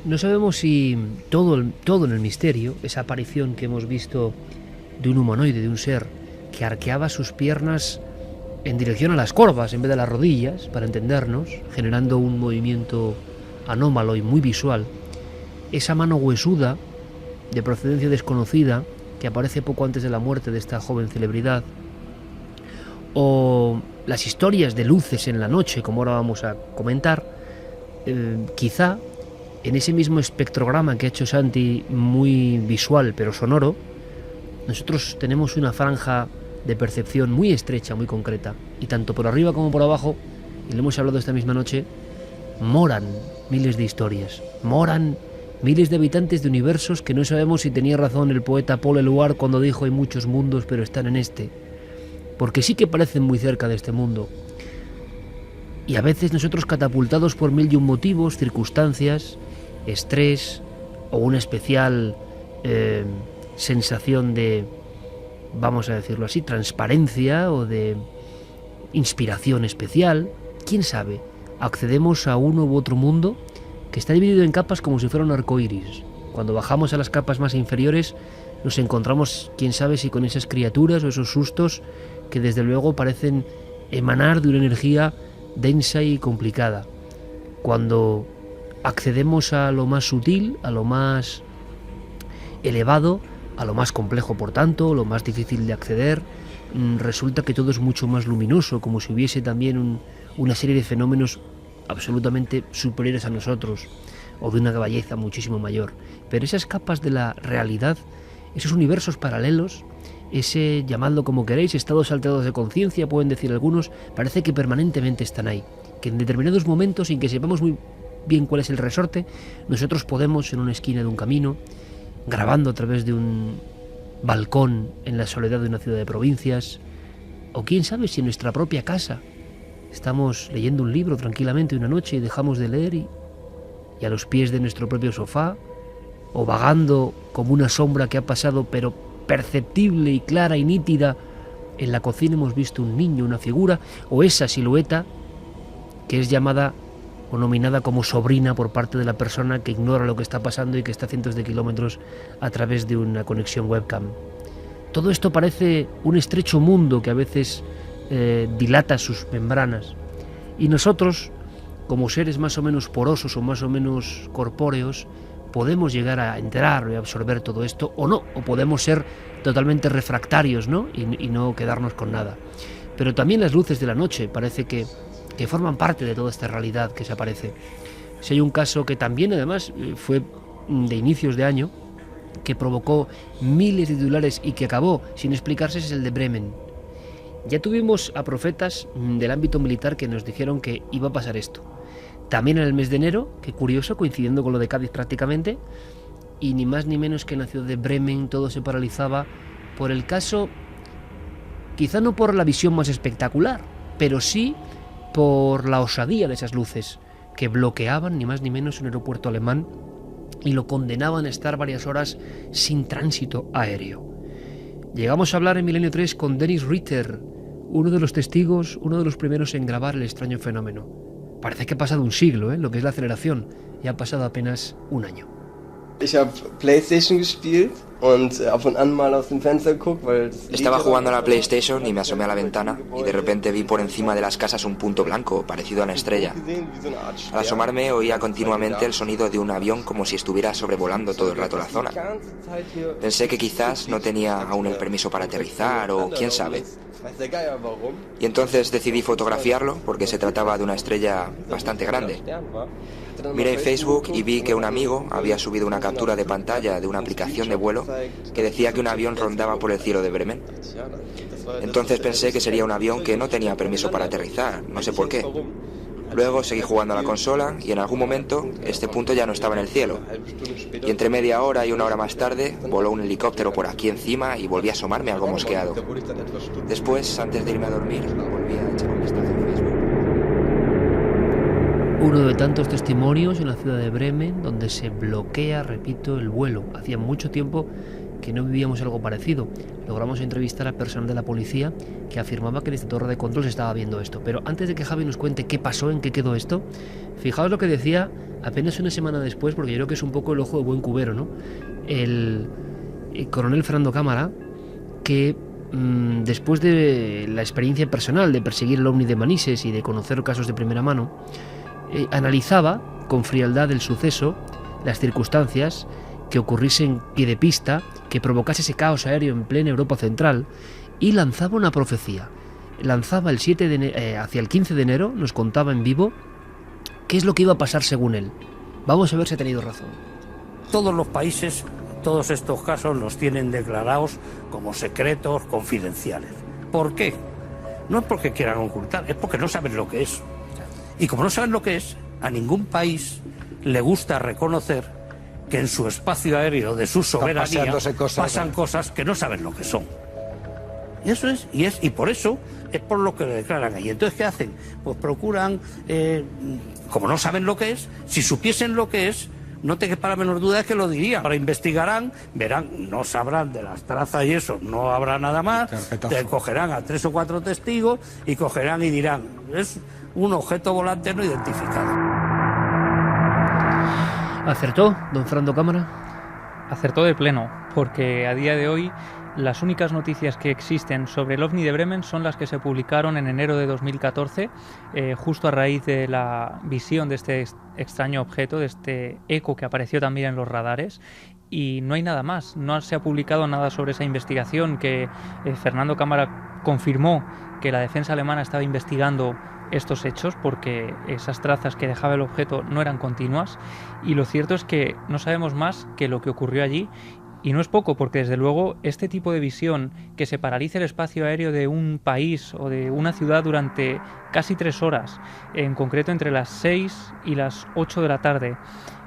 No sabemos si todo en el misterio, esa aparición que hemos visto de un humanoide, de un ser que arqueaba sus piernas en dirección a las corvas en vez de las rodillas, para entendernos, generando un movimiento anómalo y muy visual, esa mano huesuda, de procedencia desconocida, que aparece poco antes de la muerte de esta joven celebridad, o las historias de luces en la noche, como ahora vamos a comentar, quizá en ese mismo espectrograma que ha hecho Santi, muy visual pero sonoro, nosotros tenemos una franja de percepción muy estrecha, muy concreta, y tanto por arriba como por abajo, y lo hemos hablado esta misma noche, moran miles de historias, moran miles de habitantes de universos que no sabemos si tenía razón el poeta Paul Eluard cuando dijo hay muchos mundos pero están en este, porque sí que parecen muy cerca de este mundo. Y a veces nosotros, catapultados por mil y un motivos, circunstancias, estrés o una especial sensación de, vamos a decirlo así, transparencia o de inspiración especial, quién sabe, accedemos a uno u otro mundo que está dividido en capas como si fuera un arco iris. Cuando bajamos a las capas más inferiores nos encontramos, quién sabe si con esas criaturas o esos sustos que desde luego parecen emanar de una energía densa y complicada. Cuando accedemos a lo más sutil, a lo más elevado, a lo más complejo, por tanto, lo más difícil de acceder, resulta que todo es mucho más luminoso, como si hubiese también una serie de fenómenos absolutamente superiores a nosotros, o de una belleza muchísimo mayor. Pero esas capas de la realidad, esos universos paralelos, ese, llamadlo como queréis, estados alterados de conciencia, pueden decir algunos, parece que permanentemente están ahí, que en determinados momentos, sin que sepamos muy bien cuál es el resorte, nosotros podemos, en una esquina de un camino, grabando a través de un balcón en la soledad de una ciudad de provincias, o quién sabe si en nuestra propia casa estamos leyendo un libro tranquilamente una noche y dejamos de leer y a los pies de nuestro propio sofá, o vagando como una sombra que ha pasado pero perceptible y clara y nítida en la cocina hemos visto un niño, una figura, o esa silueta que es llamada o nominada como sobrina por parte de la persona que ignora lo que está pasando y que está a cientos de kilómetros a través de una conexión webcam. Todo esto parece un estrecho mundo que a veces dilata sus membranas, y nosotros, como seres más o menos porosos o más o menos corpóreos, podemos llegar a entrar y absorber todo esto o no, o podemos ser totalmente refractarios, ¿no? Y no quedarnos con nada. Pero también las luces de la noche parece que forman parte de toda esta realidad que se aparece. Si hay un caso que también además fue de inicios de año, que provocó miles de titulares y que acabó sin explicarse, es el de Bremen. Ya tuvimos a profetas del ámbito militar que nos dijeron que iba a pasar esto. También en el mes de enero, qué curioso, coincidiendo con lo de Cádiz prácticamente, y ni más ni menos que en la ciudad de Bremen todo se paralizaba por el caso, quizá no por la visión más espectacular, pero sí por la osadía de esas luces que bloqueaban ni más ni menos un aeropuerto alemán y lo condenaban a estar varias horas sin tránsito aéreo. Llegamos a hablar en Milenio 3 con Dennis Ritter, uno de los testigos, uno de los primeros en grabar el extraño fenómeno. Parece que ha pasado un siglo, lo que es la aceleración, y ha pasado apenas un año. Estaba jugando a la PlayStation y me asomé a la ventana y de repente vi por encima de las casas un punto blanco parecido a una estrella. Al asomarme oía continuamente el sonido de un avión como si estuviera sobrevolando todo el rato la zona. Pensé que quizás no tenía aún el permiso para aterrizar o quién sabe. Y entonces decidí fotografiarlo porque se trataba de una estrella bastante grande. Miré en Facebook y vi que un amigo había subido una captura de pantalla de una aplicación de vuelo que decía que un avión rondaba por el cielo de Bremen. Entonces pensé que sería un avión que no tenía permiso para aterrizar, no sé por qué. Luego seguí jugando a la consola y en algún momento este punto ya no estaba en el cielo. Y entre media hora y una hora más tarde voló un helicóptero por aquí encima y volví a asomarme algo mosqueado. Después, antes de irme a dormir, volví a echar un vistazo en Facebook. Uno de tantos testimonios en la ciudad de Bremen donde se bloquea, repito, el vuelo. Hacía mucho tiempo que no vivíamos algo parecido. Logramos entrevistar a personal de la policía que afirmaba que desde torre de control se estaba viendo esto. Pero antes de que Javi nos cuente qué pasó, en qué quedó esto, fijaos lo que decía apenas una semana después, porque yo creo que es un poco el ojo de buen cubero, ¿no? El coronel Fernando Cámara, que después de la experiencia personal de perseguir el OVNI de Manises y de conocer casos de primera mano, analizaba con frialdad el suceso, las circunstancias, que ocurriese en pie de pista, que provocase ese caos aéreo en plena Europa Central, y lanzaba una profecía. Lanzaba el 7 de enero, hacia el 15 de enero, nos contaba en vivo qué es lo que iba a pasar según él. Vamos a ver si ha tenido razón. Todos los países, todos estos casos los tienen declarados como secretos confidenciales. ¿Por qué? No es porque quieran ocultar, es porque no saben lo que es. Y como no saben lo que es, a ningún país le gusta reconocer que en su espacio aéreo de su soberanía pasan cosas que no saben lo que son. Y eso es, y por eso es por lo que le declaran ahí. Entonces, ¿qué hacen? Pues procuran, como no saben lo que es, si supiesen lo que es, no te quepa la menor duda de que lo dirían. Ahora investigarán, verán, no sabrán de las trazas y eso, no habrá nada más, te cogerán a 3 o 4 testigos y cogerán y dirán, es un objeto volante no identificado. ¿Acertó, don Fernando Cámara? Acertó de pleno, porque a día de hoy las únicas noticias que existen sobre el OVNI de Bremen son las que se publicaron en enero de 2014, justo a raíz de la visión de este extraño objeto, de este eco que apareció también en los radares. Y no hay nada más, no se ha publicado nada sobre esa investigación que Fernando Cámara confirmó que la defensa alemana estaba investigando estos hechos porque esas trazas que dejaba el objeto no eran continuas, y lo cierto es que no sabemos más que lo que ocurrió allí. Y no es poco, porque desde luego este tipo de visión, que se paralice el espacio aéreo de un país o de una ciudad durante casi 3 horas, en concreto entre las 6 y las 8 de la tarde,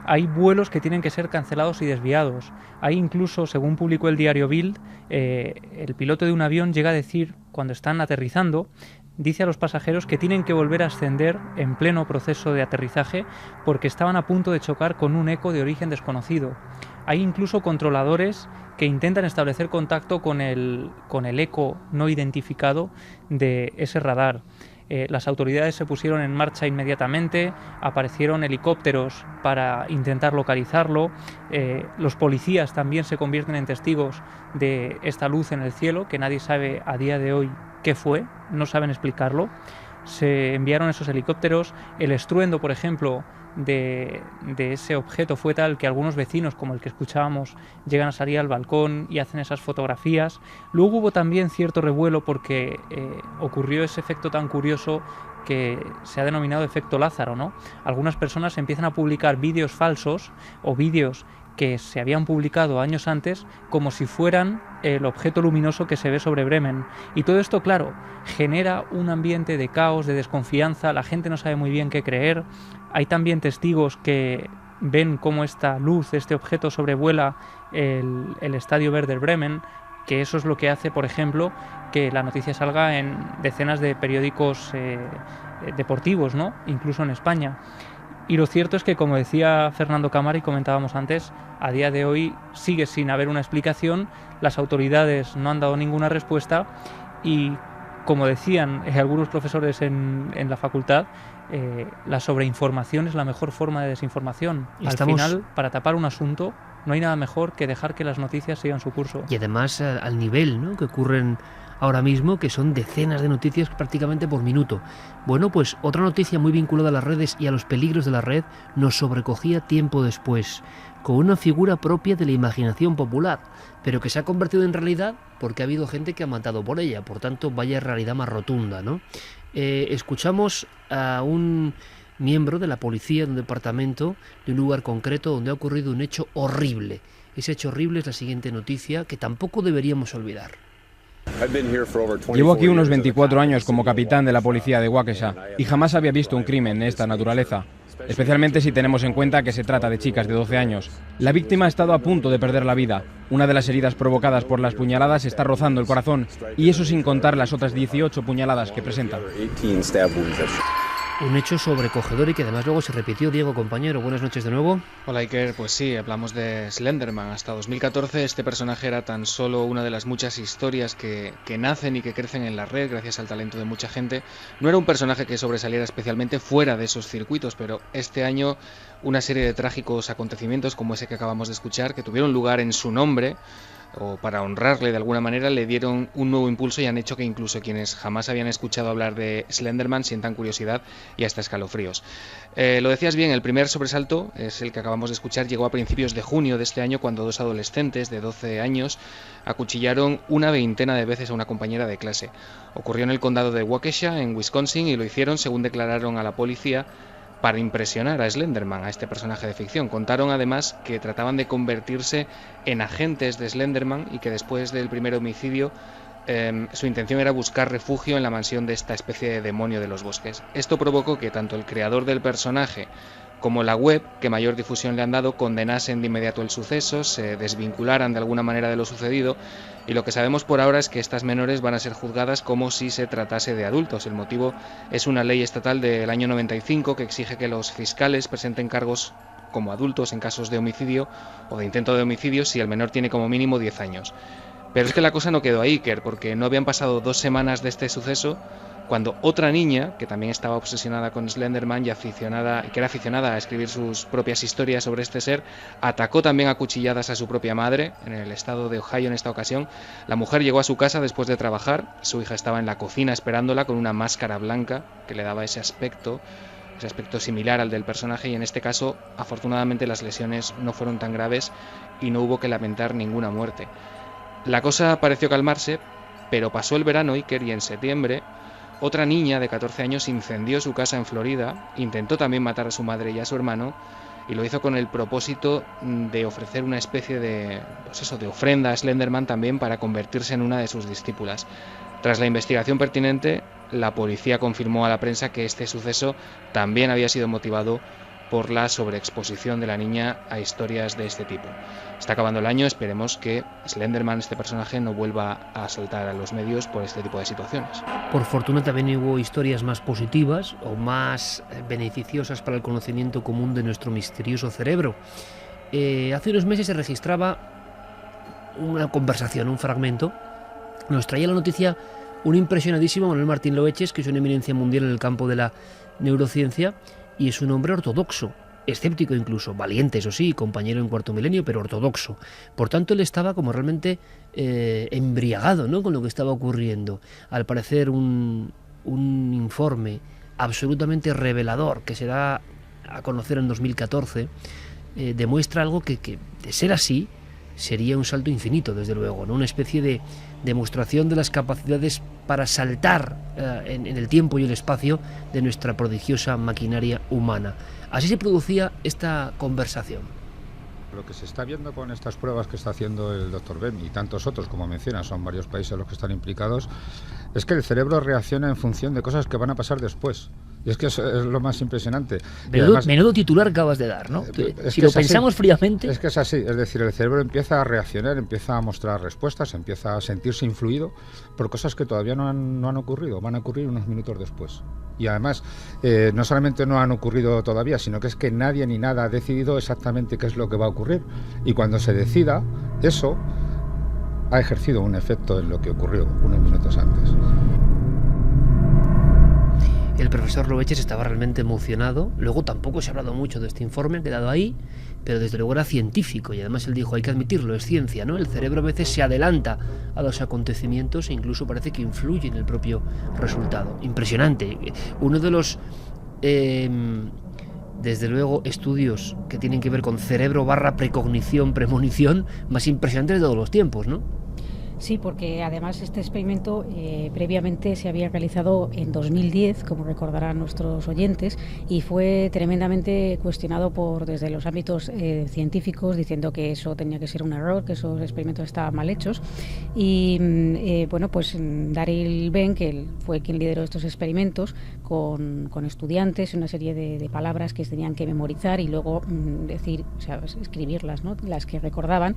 hay vuelos que tienen que ser cancelados y desviados. Hay incluso, según publicó el diario Bild, el piloto de un avión llega a decir, cuando están aterrizando, dice a los pasajeros que tienen que volver a ascender en pleno proceso de aterrizaje porque estaban a punto de chocar con un eco de origen desconocido. Hay incluso controladores que intentan establecer contacto con el eco no identificado de ese radar. Las autoridades se pusieron en marcha inmediatamente, aparecieron helicópteros para intentar localizarlo, los policías también se convierten en testigos de esta luz en el cielo, que nadie sabe a día de hoy qué fue, no saben explicarlo. Se enviaron esos helicópteros, el estruendo, por ejemplo, de ese objeto fue tal que algunos vecinos, como el que escuchábamos, llegan a salir al balcón y hacen esas fotografías. Luego hubo también cierto revuelo porque ocurrió ese efecto tan curioso que se ha denominado efecto Lázaro, ¿no? Algunas personas empiezan a publicar vídeos falsos o vídeos que se habían publicado años antes como si fueran el objeto luminoso que se ve sobre Bremen. Y todo esto, claro, genera un ambiente de caos, de desconfianza, la gente no sabe muy bien qué creer. Hay también testigos que ven cómo esta luz, este objeto sobrevuela el estadio Werder Bremen, que eso es lo que hace, por ejemplo, que la noticia salga en decenas de periódicos deportivos, ¿no? Incluso en España. Y lo cierto es que, como decía Fernando Cámara y comentábamos antes, a día de hoy sigue sin haber una explicación, las autoridades no han dado ninguna respuesta y, como decían algunos profesores en la facultad, la sobreinformación es la mejor forma de desinformación. Al final, para tapar un asunto, no hay nada mejor que dejar que las noticias sigan su curso. Y además al nivel, ¿no?, que ocurren ahora mismo, que son decenas de noticias prácticamente por minuto. Bueno, pues otra noticia muy vinculada a las redes y a los peligros de la red nos sobrecogía tiempo después, con una figura propia de la imaginación popular, pero que se ha convertido en realidad porque ha habido gente que ha matado por ella. Por tanto, vaya realidad más rotunda, ¿no? Escuchamos a un miembro de la policía de un departamento, de un lugar concreto donde ha ocurrido un hecho horrible. Ese hecho horrible es la siguiente noticia que tampoco deberíamos olvidar. Llevo aquí unos 24 años como capitán de la policía de Waukesha y jamás había visto un crimen de esta naturaleza, especialmente si tenemos en cuenta que se trata de chicas de 12 años. La víctima ha estado a punto de perder la vida. Una de las heridas provocadas por las puñaladas está rozando el corazón, y eso sin contar las otras 18 puñaladas que presenta. Un hecho sobrecogedor y que además luego se repitió. Diego, compañero, buenas noches de nuevo. Hola Iker, pues sí, hablamos de Slenderman. Hasta 2014 este personaje era tan solo una de las muchas historias que nacen y que crecen en la red gracias al talento de mucha gente. No era un personaje que sobresaliera especialmente fuera de esos circuitos, pero este año una serie de trágicos acontecimientos como ese que acabamos de escuchar, que tuvieron lugar en su nombre, o para honrarle de alguna manera, le dieron un nuevo impulso y han hecho que incluso quienes jamás habían escuchado hablar de Slenderman sientan curiosidad y hasta escalofríos. Lo decías bien, el primer sobresalto es el que acabamos de escuchar. Llegó a principios de junio de este año, cuando dos adolescentes de 12 años acuchillaron una veintena de veces a una compañera de clase. Ocurrió en el condado de Waukesha, en Wisconsin, y lo hicieron, según declararon a la policía, para impresionar a Slenderman, a este personaje de ficción. Contaron además que trataban de convertirse en agentes de Slenderman y que después del primer homicidio su intención era buscar refugio en la mansión de esta especie de demonio de los bosques. Esto provocó que tanto el creador del personaje como la web, que mayor difusión le han dado, condenasen de inmediato el suceso, se desvincularan de alguna manera de lo sucedido, y lo que sabemos por ahora es que estas menores van a ser juzgadas como si se tratase de adultos. El motivo es una ley estatal del año 95 que exige que los fiscales presenten cargos como adultos en casos de homicidio o de intento de homicidio si el menor tiene como mínimo 10 años. Pero es que la cosa no quedó ahí, Iker, porque no habían pasado 2 semanas de este suceso cuando otra niña, que también estaba obsesionada con Slenderman y que era aficionada a escribir sus propias historias sobre este ser, atacó también a cuchilladas a su propia madre en el estado de Ohio en esta ocasión. La mujer llegó a su casa después de trabajar, su hija estaba en la cocina esperándola con una máscara blanca que le daba ese aspecto similar al del personaje, y en este caso, afortunadamente, las lesiones no fueron tan graves y no hubo que lamentar ninguna muerte. La cosa pareció calmarse, pero pasó el verano, Iker, y en septiembre otra niña de 14 años incendió su casa en Florida, intentó también matar a su madre y a su hermano, y lo hizo con el propósito de ofrecer una especie de ofrenda a Slenderman también para convertirse en una de sus discípulas. Tras la investigación pertinente, la policía confirmó a la prensa que este suceso también había sido motivado por la sobreexposición de la niña a historias de este tipo. Está acabando el año, esperemos que Slenderman, este personaje, no vuelva a saltar a los medios por este tipo de situaciones. Por fortuna también hubo historias más positivas o más beneficiosas para el conocimiento común de nuestro misterioso cerebro. hace unos meses se registraba una conversación, un fragmento. Nos traía la noticia un impresionadísimo Manuel Martín Loeches, que es una eminencia mundial en el campo de la neurociencia y es un hombre ortodoxo, escéptico incluso, valiente, eso sí, compañero en Cuarto Milenio, pero ortodoxo. Por tanto, él estaba como realmente embriagado, ¿no?, con lo que estaba ocurriendo. Al parecer, un informe absolutamente revelador que se da a conocer en 2014 demuestra algo que, de ser así, sería un salto infinito, desde luego, ¿no? Una especie de demostración de las capacidades para saltar en el tiempo y el espacio de nuestra prodigiosa maquinaria humana. Así se producía esta conversación. Lo que se está viendo con estas pruebas que está haciendo el doctor Ben y tantos otros, como menciona, son varios países los que están implicados, es que el cerebro reacciona en función de cosas que van a pasar después. Y es que eso es lo más impresionante. Menudo titular acabas de dar, ¿no? Si lo pensamos fríamente... Es que es así, es decir, el cerebro empieza a reaccionar, empieza a mostrar respuestas, empieza a sentirse influido por cosas que todavía no han ocurrido, van a ocurrir unos minutos después. Y además, no solamente no han ocurrido todavía, sino que es que nadie ni nada ha decidido exactamente qué es lo que va a ocurrir. Y cuando se decida, eso ha ejercido un efecto en lo que ocurrió unos minutos antes. El profesor Loeches estaba realmente emocionado. Luego tampoco se ha hablado mucho de este informe, ha quedado ahí, pero desde luego era científico y además él dijo, hay que admitirlo, es ciencia, ¿no? El cerebro a veces se adelanta a los acontecimientos e incluso parece que influye en el propio resultado. Impresionante. Uno de los, desde luego, estudios que tienen que ver con cerebro / precognición, premonición, más impresionantes de todos los tiempos, ¿no? Sí, porque además este experimento previamente se había realizado en 2010, como recordarán nuestros oyentes, y fue tremendamente cuestionado desde los ámbitos científicos, diciendo que eso tenía que ser un error, que esos experimentos estaban mal hechos. Y pues Daryl Ben, que fue quien lideró estos experimentos con estudiantes, una serie de palabras que tenían que memorizar y luego escribirlas, ¿no?, las que recordaban,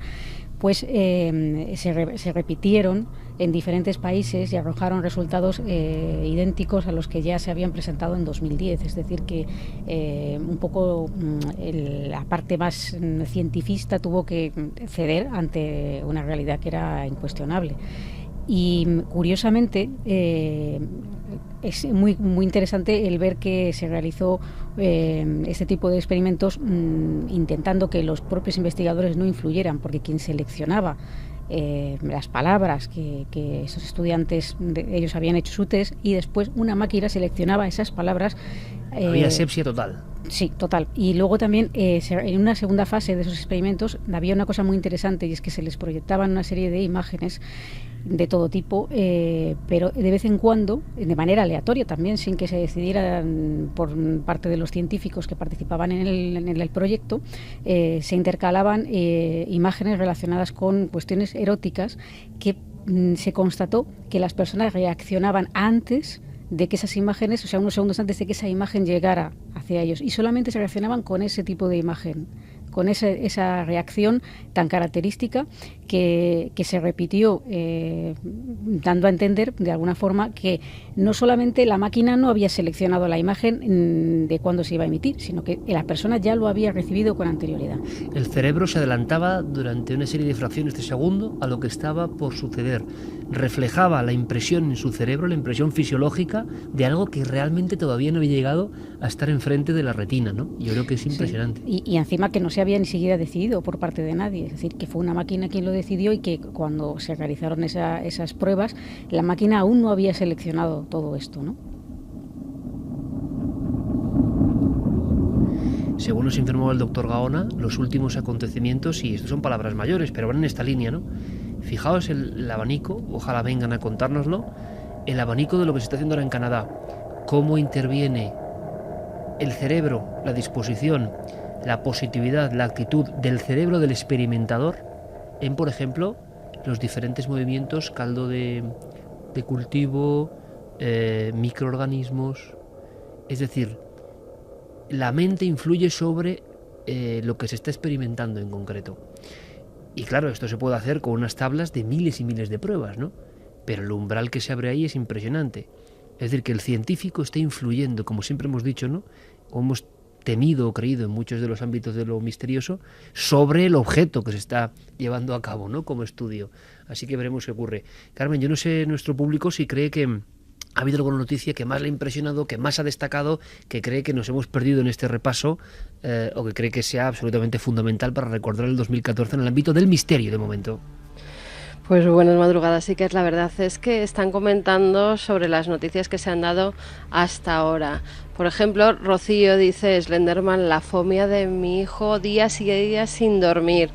pues se repitieron en diferentes países y arrojaron resultados idénticos a los que ya se habían presentado en 2010. Es decir, que un poco la parte más cientifista tuvo que ceder ante una realidad que era incuestionable. Y curiosamente es muy interesante el ver que se realizó este tipo de experimentos intentando que los propios investigadores no influyeran, porque quien seleccionaba las palabras que esos estudiantes, ellos habían hecho su test y después una máquina seleccionaba esas palabras. Había asepsia total. Sí, total. Y luego también en una segunda fase de esos experimentos había una cosa muy interesante, y es que se les proyectaban una serie de imágenes de todo tipo, pero de vez en cuando, de manera aleatoria también, sin que se decidiera por parte de los científicos que participaban en el proyecto, se intercalaban imágenes relacionadas con cuestiones eróticas que se constató que las personas reaccionaban antes de que esas imágenes, o sea, unos segundos antes de que esa imagen llegara hacia ellos, y solamente se reaccionaban con ese tipo de imagen, con esa reacción tan característica que se repitió, dando a entender de alguna forma que no solamente la máquina no había seleccionado la imagen de cuándo se iba a emitir, sino que la persona ya lo había recibido con anterioridad. El cerebro se adelantaba durante una serie de fracciones de segundo a lo que estaba por suceder. Reflejaba la impresión en su cerebro, la impresión fisiológica de algo que realmente todavía no había llegado a estar enfrente de la retina, ¿no? Yo creo que es impresionante. Sí. Y encima que no se había ni siquiera decidido por parte de nadie, es decir, que fue una máquina quien lo decidió y que cuando se realizaron esas pruebas, la máquina aún no había seleccionado todo esto, ¿no? Según nos informó el doctor Gaona, los últimos acontecimientos, y esto son palabras mayores, pero van en esta línea, ¿no? Fijaos el abanico, ojalá vengan a contárnoslo, el abanico de lo que se está haciendo ahora en Canadá, cómo interviene el cerebro, la disposición, la positividad, la actitud del cerebro del experimentador en, por ejemplo, los diferentes movimientos, caldo de cultivo, microorganismos. Es decir, la mente influye sobre lo que se está experimentando en concreto. Y claro, esto se puede hacer con unas tablas de miles y miles de pruebas, ¿no? Pero el umbral que se abre ahí es impresionante. Es decir, que el científico está influyendo, como siempre hemos dicho, ¿no? O hemos temido o creído en muchos de los ámbitos de lo misterioso sobre el objeto que se está llevando a cabo, ¿no?, como estudio. Así que veremos qué ocurre. Carmen, yo no sé nuestro público si cree que ha habido alguna noticia que más le ha impresionado, que más ha destacado, que cree que nos hemos perdido en este repaso, o que cree que sea absolutamente fundamental para recordar el 2014 en el ámbito del misterio de momento. Pues buenas madrugadas, sí que es la verdad es que están comentando sobre las noticias que se han dado hasta ahora. Por ejemplo, Rocío dice: Slenderman, la fobia de mi hijo, días y días sin dormir.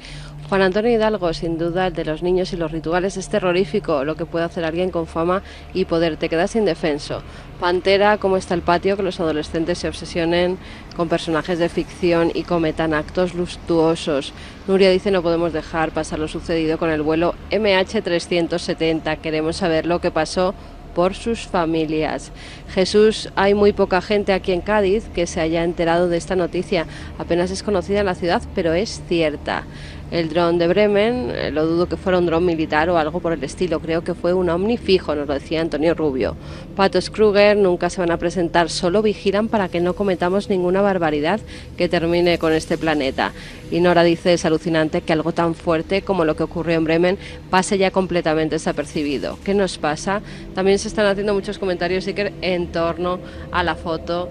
Juan Antonio Hidalgo, sin duda, el de los niños y los rituales es terrorífico, lo que puede hacer alguien con fama y poder, te quedas indefenso. Pantera, ¿cómo está el patio? Que los adolescentes se obsesionen con personajes de ficción y cometan actos luctuosos. Nuria dice: no podemos dejar pasar lo sucedido con el vuelo MH370, queremos saber lo que pasó por sus familias. Jesús: hay muy poca gente aquí en Cádiz que se haya enterado de esta noticia, apenas es conocida en la ciudad, pero es cierta. El dron de Bremen, lo dudo que fuera un dron militar o algo por el estilo, creo que fue un ovni fijo, nos lo decía Antonio Rubio. Patos Kruger: nunca se van a presentar, solo vigilan para que no cometamos ninguna barbaridad que termine con este planeta. Y Nora dice: es alucinante que algo tan fuerte como lo que ocurrió en Bremen pase ya completamente desapercibido. ¿Qué nos pasa? También se están haciendo muchos comentarios, Iker, en torno a la foto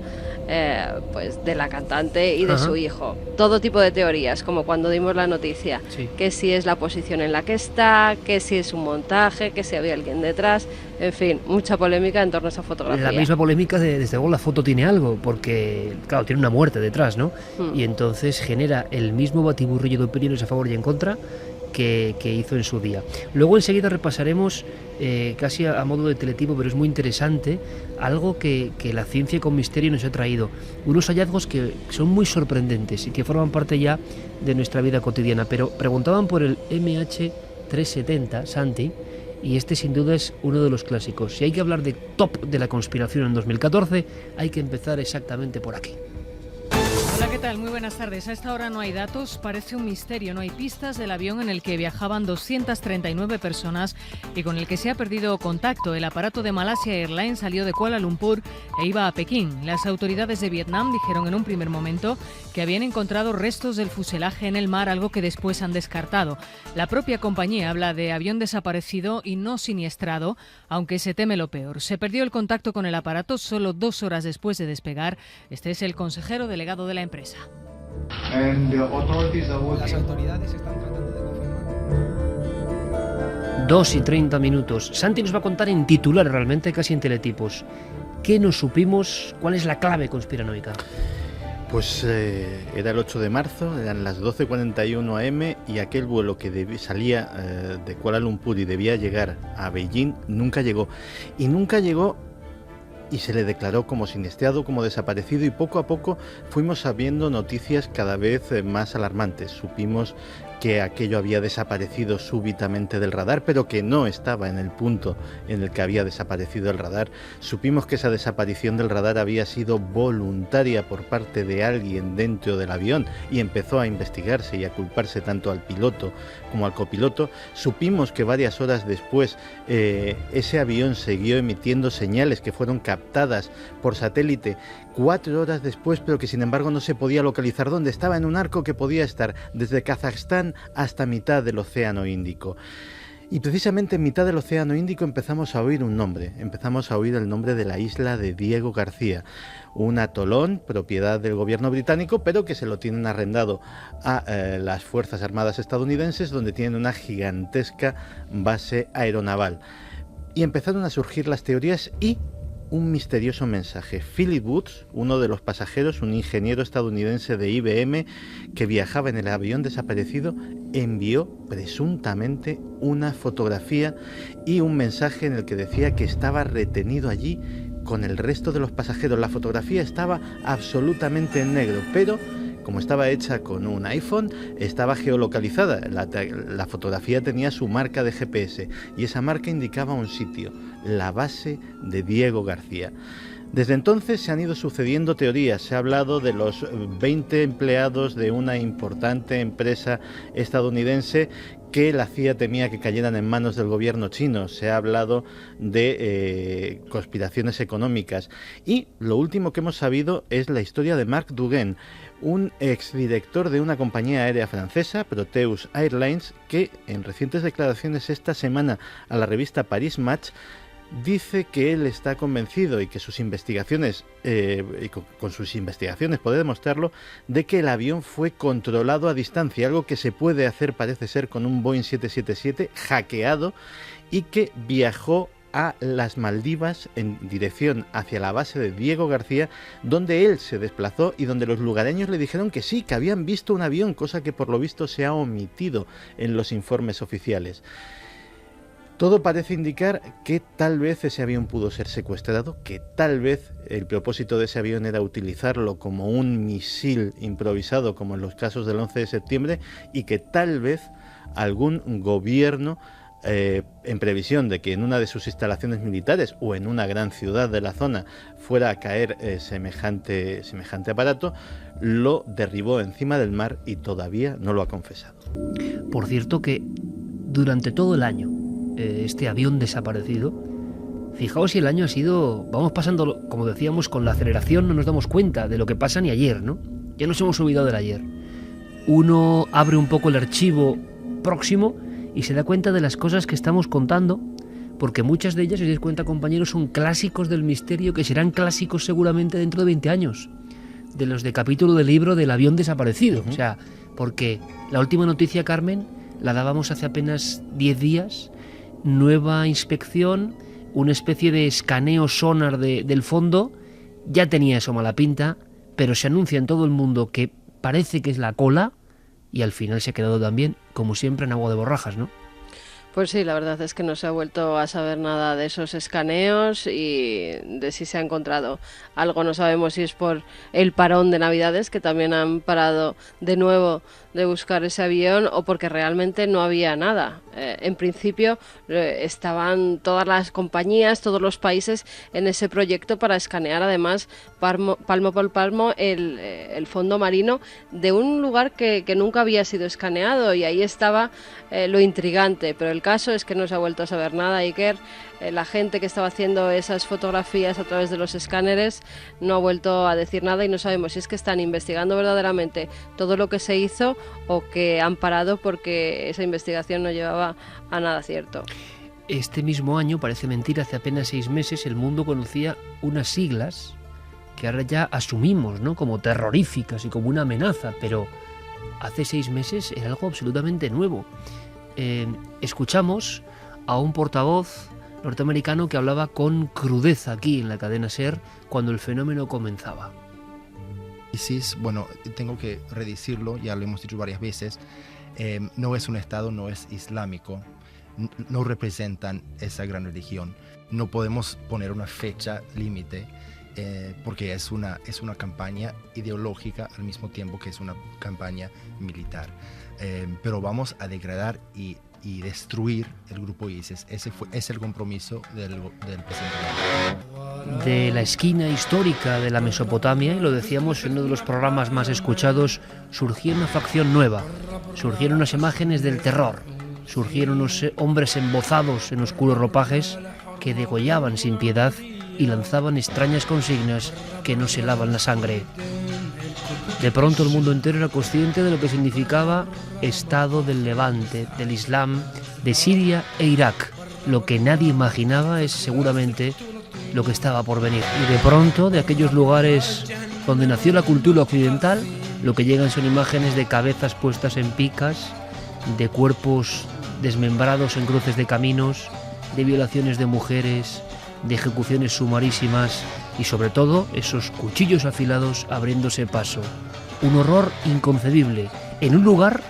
pues de la cantante y de su hijo. Todo tipo de teorías, como cuando dimos la noticia, que si es la posición en la que está, que si es un montaje, que si había alguien detrás, en fin, mucha polémica en torno a esa fotografía. La misma polémica desde luego la foto tiene algo, porque claro, tiene una muerte detrás, ¿no? Y entonces genera el mismo batiburrillo de opiniones a favor y en contra que hizo en su día. Luego enseguida repasaremos, casi a modo de teletipo, pero es muy interesante, algo que la ciencia con misterio nos ha traído. Unos hallazgos que son muy sorprendentes y que forman parte ya de nuestra vida cotidiana. Pero preguntaban por el MH370, Santi, y este sin duda es uno de los clásicos. Si hay que hablar de top de la conspiración en 2014, hay que empezar exactamente por aquí. Hola, ¿qué tal? Muy buenas tardes. A esta hora no hay datos, parece un misterio. No hay pistas del avión en el que viajaban 239 personas y con el que se ha perdido contacto. El aparato de Malaysia Airlines salió de Kuala Lumpur e iba a Pekín. Las autoridades de Vietnam dijeron en un primer momento que habían encontrado restos del fuselaje en el mar, algo que después han descartado. La propia compañía habla de avión desaparecido y no siniestrado, aunque se teme lo peor. Se perdió el contacto con el aparato solo 2 horas después de despegar. Este es el consejero delegado de la empresa. Las autoridades están tratando de confirmar. 2:30. Santi nos va a contar en titular, realmente casi en teletipos. ¿Qué nos supimos? ¿Cuál es la clave conspiranoica? Pues era el 8 de marzo, eran las 12:41 am y aquel vuelo que salía de Kuala Lumpur y debía llegar a Beijing nunca llegó. Y se le declaró como siniestrado, como desaparecido, y poco a poco fuimos sabiendo noticias cada vez más alarmantes. Supimos que aquello había desaparecido súbitamente del radar, pero que no estaba en el punto en el que había desaparecido el radar. Supimos que esa desaparición del radar había sido voluntaria por parte de alguien dentro del avión y empezó a investigarse y a culparse tanto al piloto como al copiloto. Supimos que varias horas después ese avión siguió emitiendo señales que fueron captadas por satélite 4 horas después, pero que sin embargo no se podía localizar dónde estaba, en un arco que podía estar desde Kazajstán hasta mitad del Océano Índico. Y precisamente en mitad del Océano Índico empezamos a oír un nombre, empezamos a oír el nombre de la isla de Diego García, un atolón propiedad del gobierno británico, pero que se lo tienen arrendado a las Fuerzas Armadas estadounidenses, donde tienen una gigantesca base aeronaval. Y empezaron a surgir las teorías y un misterioso mensaje. Philip Woods, uno de los pasajeros, un ingeniero estadounidense de IBM que viajaba en el avión desaparecido, envió presuntamente una fotografía y un mensaje en el que decía que estaba retenido allí con el resto de los pasajeros. La fotografía estaba absolutamente en negro, pero como estaba hecha con un iPhone, estaba geolocalizada. La fotografía tenía su marca de GPS y esa marca indicaba un sitio, la base de Diego García. Desde entonces se han ido sucediendo teorías. Se ha hablado de los 20 empleados de una importante empresa estadounidense que la CIA temía que cayeran en manos del gobierno chino. Se ha hablado de conspiraciones económicas. Y lo último que hemos sabido es la historia de Marc Duguin, un exdirector de una compañía aérea francesa, Proteus Airlines, que en recientes declaraciones esta semana a la revista Paris Match dice que él está convencido y que sus investigaciones, con sus investigaciones puede demostrarlo, de que el avión fue controlado a distancia, algo que se puede hacer, parece ser, con un Boeing 777 hackeado, y que viajó a las Maldivas en dirección hacia la base de Diego García, donde él se desplazó y donde los lugareños le dijeron que sí, que habían visto un avión, cosa que por lo visto se ha omitido en los informes oficiales. Todo parece indicar que tal vez ese avión pudo ser secuestrado, que tal vez el propósito de ese avión era utilizarlo como un misil improvisado, como en los casos del 11 de septiembre, y que tal vez algún gobierno, en previsión de que en una de sus instalaciones militares o en una gran ciudad de la zona fuera a caer semejante aparato, lo derribó encima del mar y todavía no lo ha confesado. Por cierto que durante todo el año, este avión desaparecido, fijaos si el año ha sido, vamos pasando, como decíamos, con la aceleración no nos damos cuenta de lo que pasa ni ayer, ¿no? Ya nos hemos olvidado del ayer. Uno abre un poco el archivo próximo y se da cuenta de las cosas que estamos contando, porque muchas de ellas, si os dais cuenta, compañeros, son clásicos del misterio que serán clásicos seguramente dentro de 20 años, de los de capítulo del libro del avión desaparecido. O sea, porque la última noticia, Carmen, la dábamos hace apenas 10 días, nueva inspección, una especie de escaneo sonar del fondo, ya tenía eso mala pinta, pero se anuncia en todo el mundo que parece que es la cola, y al final se ha quedado también, como siempre, en agua de borrajas, ¿no? Pues sí, la verdad es que no se ha vuelto a saber nada de esos escaneos y de si se ha encontrado algo. No sabemos si es por el parón de Navidades, que también han parado de nuevo de buscar ese avión, o porque realmente no había nada. En principio estaban todas las compañías, todos los países en ese proyecto para escanear además palmo por palmo el fondo marino de un lugar que nunca había sido escaneado, y ahí estaba lo intrigante. Pero el caso es que no se ha vuelto a saber nada, Iker. La gente que estaba haciendo esas fotografías a través de los escáneres no ha vuelto a decir nada, y no sabemos si es que están investigando verdaderamente todo lo que se hizo o que han parado porque esa investigación no llevaba a nada cierto. Este mismo año, parece mentira, hace apenas 6 meses el mundo conocía unas siglas que ahora ya asumimos, ¿no?, como terroríficas y como una amenaza, pero hace 6 meses era algo absolutamente nuevo. Escuchamos a un portavoz norteamericano que hablaba con crudeza aquí en la cadena SER cuando el fenómeno comenzaba. ISIS, bueno, tengo que redecirlo, ya lo hemos dicho varias veces, no es un estado, no es islámico, no representan esa gran religión. No podemos poner una fecha límite porque es una campaña ideológica al mismo tiempo que es una campaña militar. Pero vamos a degradar y destruir el grupo ISIS. Ese es el compromiso del presidente. De la esquina histórica de la Mesopotamia, y lo decíamos en uno de los programas más escuchados, surgió una facción nueva, surgieron unas imágenes del terror, surgieron unos hombres embozados en oscuros ropajes que degollaban sin piedad y lanzaban extrañas consignas que no se lavan la sangre. De pronto el mundo entero era consciente de lo que significaba Estado del Levante, del Islam, de Siria e Irak. Lo que nadie imaginaba es seguramente lo que estaba por venir. Y de pronto, de aquellos lugares donde nació la cultura occidental, lo que llegan son imágenes de cabezas puestas en picas, de cuerpos desmembrados en cruces de caminos, de violaciones de mujeres, de ejecuciones sumarísimas y sobre todo esos cuchillos afilados abriéndose paso. Un horror inconcebible en un lugar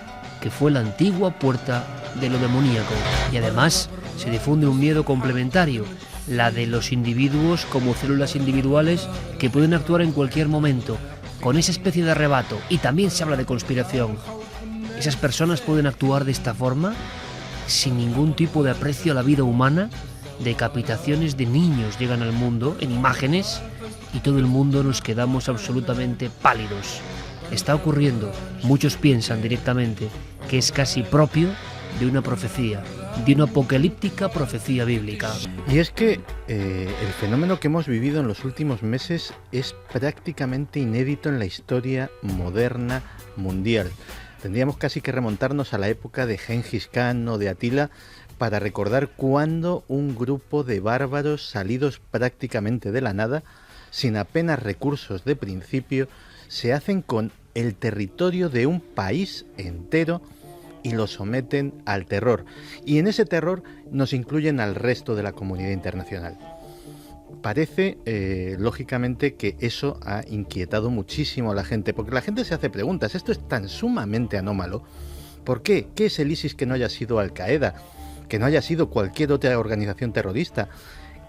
que fue la antigua puerta de lo demoníaco. Y además se difunde un miedo complementario, la de los individuos como células individuales que pueden actuar en cualquier momento, con esa especie de arrebato. Y también se habla de conspiración. Esas personas pueden actuar de esta forma, sin ningún tipo de aprecio a la vida humana. Decapitaciones de niños llegan al mundo en imágenes y todo el mundo nos quedamos absolutamente pálidos. Está ocurriendo, muchos piensan directamente que es casi propio de una profecía, de una apocalíptica profecía bíblica. Y es que el fenómeno que hemos vivido en los últimos meses es prácticamente inédito en la historia moderna mundial. Tendríamos casi que remontarnos a la época de Gengis Khan o de Atila para recordar cuándo un grupo de bárbaros salidos prácticamente de la nada, sin apenas recursos de principio, se hacen con el territorio de un país entero y lo someten al terror. Y en ese terror nos incluyen al resto de la comunidad internacional. Parece, lógicamente, que eso ha inquietado muchísimo a la gente, porque la gente se hace preguntas. Esto es tan sumamente anómalo. ¿Por qué? ¿Qué es el ISIS que no haya sido Al-Qaeda? Que no haya sido cualquier otra organización terrorista.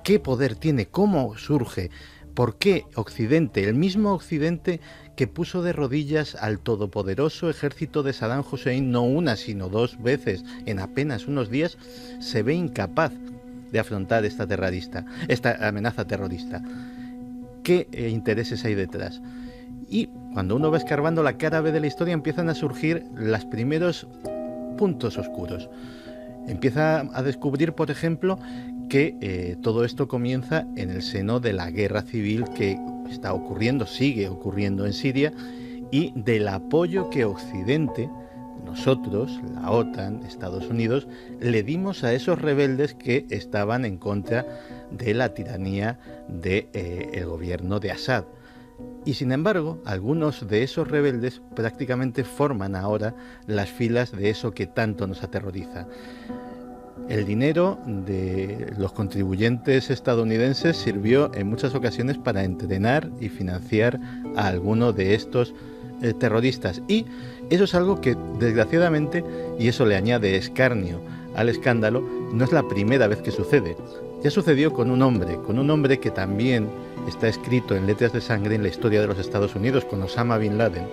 ¿Qué poder tiene? ¿Cómo surge? ¿Por qué Occidente, el mismo Occidente que puso de rodillas al todopoderoso ejército de Saddam Hussein no una sino dos veces en apenas unos días, se ve incapaz de afrontar esta amenaza terrorista? ¿Qué intereses hay detrás? Y cuando uno va escarbando la cara B de la historia, empiezan a surgir los primeros puntos oscuros. Empieza a descubrir, por ejemplo, que todo esto comienza en el seno de la guerra civil que está ocurriendo, sigue ocurriendo en Siria, y del apoyo que Occidente, nosotros, la OTAN, Estados Unidos, le dimos a esos rebeldes que estaban en contra de la tiranía del gobierno de Assad. Y sin embargo, algunos de esos rebeldes prácticamente forman ahora las filas de eso que tanto nos aterroriza. El dinero de los contribuyentes estadounidenses sirvió en muchas ocasiones para entrenar y financiar a alguno de estos terroristas. Y eso es algo que, desgraciadamente, y eso le añade escarnio al escándalo, no es la primera vez que sucede. Ya sucedió con un hombre que también está escrito en letras de sangre en la historia de los Estados Unidos, con Osama Bin Laden.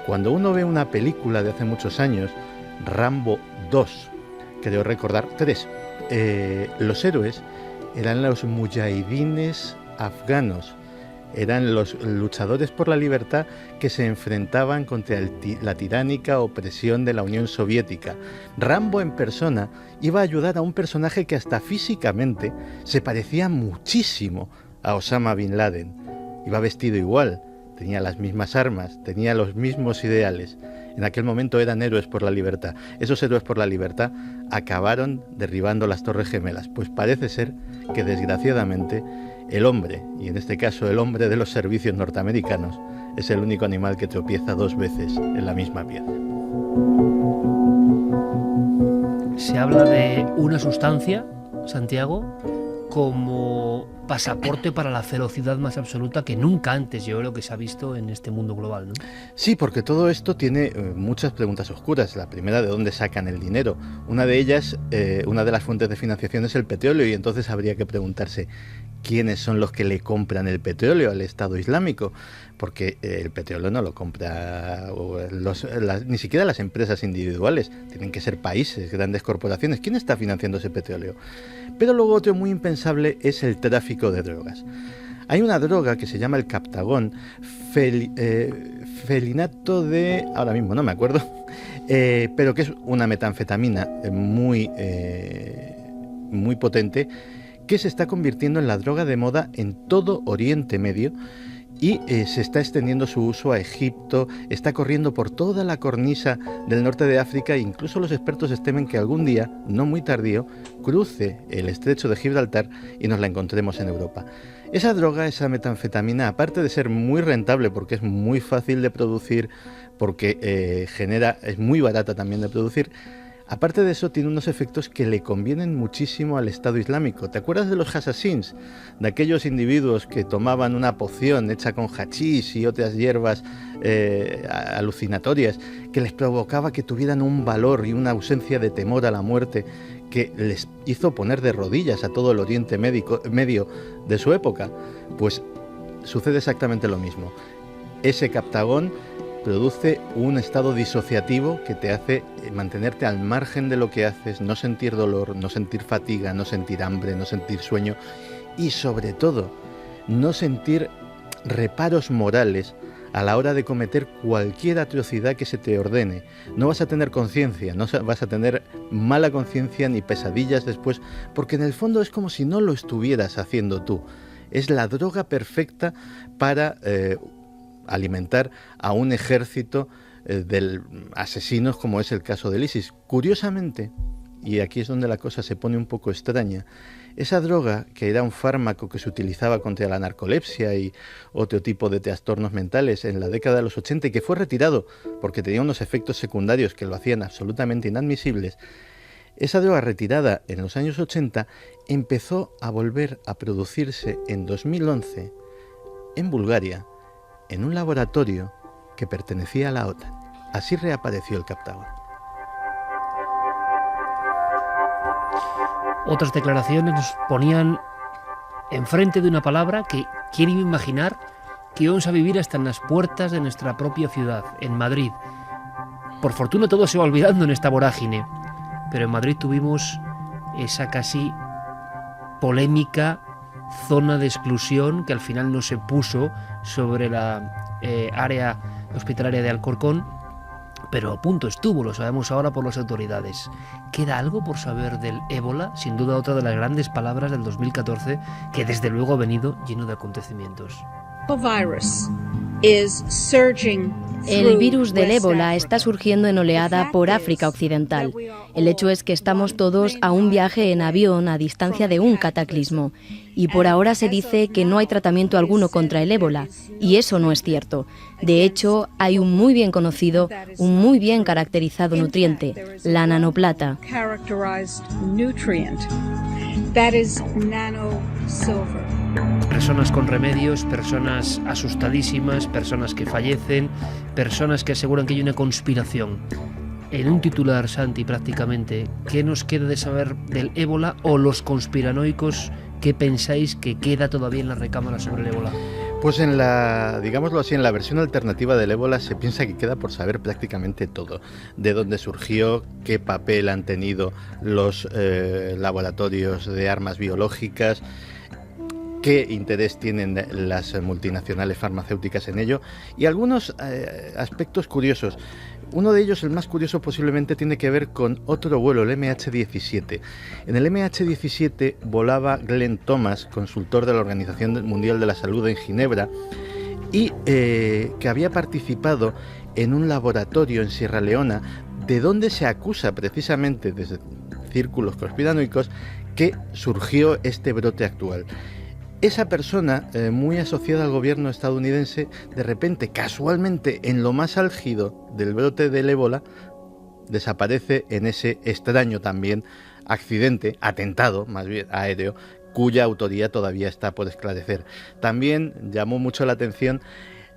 Cuando uno ve una película de hace muchos años, Rambo 2, creo recordar 3, los héroes eran los mujahidines afganos, eran los luchadores por la libertad que se enfrentaban contra la tiránica opresión de la Unión Soviética. Rambo en persona iba a ayudar a un personaje que hasta físicamente se parecía muchísimo a Osama Bin Laden. Iba vestido igual, tenía las mismas armas, tenía los mismos ideales. En aquel momento eran héroes por la libertad. Esos héroes por la libertad acabaron derribando las Torres Gemelas. Pues parece ser que, desgraciadamente, el hombre, y en este caso el hombre de los servicios norteamericanos, es el único animal que tropieza dos veces en la misma piedra. Se habla de una sustancia, Santiago, como pasaporte para la ferocidad más absoluta que nunca antes, yo creo que se ha visto en este mundo global, ¿no? Sí, porque todo esto tiene muchas preguntas oscuras. La primera, ¿de dónde sacan el dinero? Una de ellas, una de las fuentes de financiación es el petróleo, y entonces habría que preguntarse quiénes son los que le compran el petróleo al Estado Islámico, porque el petróleo no lo compra ni siquiera las empresas individuales, tienen que ser países, grandes corporaciones. ¿Quién está financiando ese petróleo? Pero luego otro muy impensable es el tráfico de drogas. Hay una droga que se llama el Captagon, felinato de... ahora mismo no me acuerdo, pero que es una metanfetamina muy potente, que se está convirtiendo en la droga de moda en todo Oriente Medio, y se está extendiendo su uso a Egipto, está corriendo por toda la cornisa del norte de África, e incluso los expertos temen que algún día, no muy tardío, cruce el estrecho de Gibraltar y nos la encontremos en Europa. Esa droga, esa metanfetamina, aparte de ser muy rentable porque es muy fácil de producir, porque es muy barata también de producir, aparte de eso tiene unos efectos que le convienen muchísimo al Estado Islámico. ¿Te acuerdas de los assassins? De aquellos individuos que tomaban una poción hecha con hachís y otras hierbas alucinatorias, que les provocaba que tuvieran un valor y una ausencia de temor a la muerte, que les hizo poner de rodillas a todo el Oriente Medio de su época? Pues sucede exactamente lo mismo. Ese Captagon produce un estado disociativo que te hace mantenerte al margen de lo que haces, no sentir dolor, no sentir fatiga, no sentir hambre, no sentir sueño, y sobre todo no sentir reparos morales a la hora de cometer cualquier atrocidad que se te ordene. No vas a tener conciencia, no vas a tener mala conciencia ni pesadillas después, porque en el fondo es como si no lo estuvieras haciendo tú. Es la droga perfecta para alimentar a un ejército de asesinos, como es el caso del ISIS. Curiosamente, y aquí es donde la cosa se pone un poco extraña, esa droga, que era un fármaco que se utilizaba contra la narcolepsia y otro tipo de trastornos mentales en la década de los 80 y que fue retirado porque tenía unos efectos secundarios que lo hacían absolutamente inadmisibles, esa droga retirada en los años 80 empezó a volver a producirse en 2011 en Bulgaria, en un laboratorio que pertenecía a la OTAN. Así reapareció el captador. Otras declaraciones nos ponían enfrente de una palabra que, ¿quién iba a imaginar que íbamos a vivir hasta en las puertas de nuestra propia ciudad, en Madrid? Por fortuna todo se va olvidando en esta vorágine, pero en Madrid tuvimos esa casi polémica zona de exclusión que al final no se puso sobre la área hospitalaria de Alcorcón, pero a punto estuvo, lo sabemos ahora por las autoridades. ¿Queda algo por saber del ébola? Sin duda otra de las grandes palabras del 2014, que desde luego ha venido lleno de acontecimientos. El virus del ébola está surgiendo en oleada por África Occidental. El hecho es que estamos todos a un viaje en avión a distancia de un cataclismo. Y por ahora se dice que no hay tratamiento alguno contra el ébola. Y eso no es cierto. De hecho, hay un muy bien conocido, un muy bien caracterizado nutriente, la nanoplata. Personas con remedios, personas asustadísimas, personas que fallecen, personas que aseguran que hay una conspiración. En un titular, Santi, prácticamente, ¿qué nos queda de saber del ébola o los conspiranoicos? ¿Qué pensáis que queda todavía en la recámara sobre el ébola? Pues en la, digámoslo así, en la versión alternativa del ébola se piensa que queda por saber prácticamente todo. De dónde surgió, qué papel han tenido los laboratorios de armas biológicas, qué interés tienen las multinacionales farmacéuticas en ello y algunos aspectos curiosos. Uno de ellos, el más curioso posiblemente, tiene que ver con otro vuelo, el MH17. En el MH17 volaba Glenn Thomas, consultor de la Organización Mundial de la Salud en Ginebra, y que había participado en un laboratorio en Sierra Leona, de donde se acusa precisamente desde círculos conspiranoicos que surgió este brote actual. Esa persona, muy asociada al gobierno estadounidense, de repente, casualmente, en lo más álgido del brote del ébola, desaparece en ese extraño también accidente, atentado más bien aéreo, cuya autoría todavía está por esclarecer. También llamó mucho la atención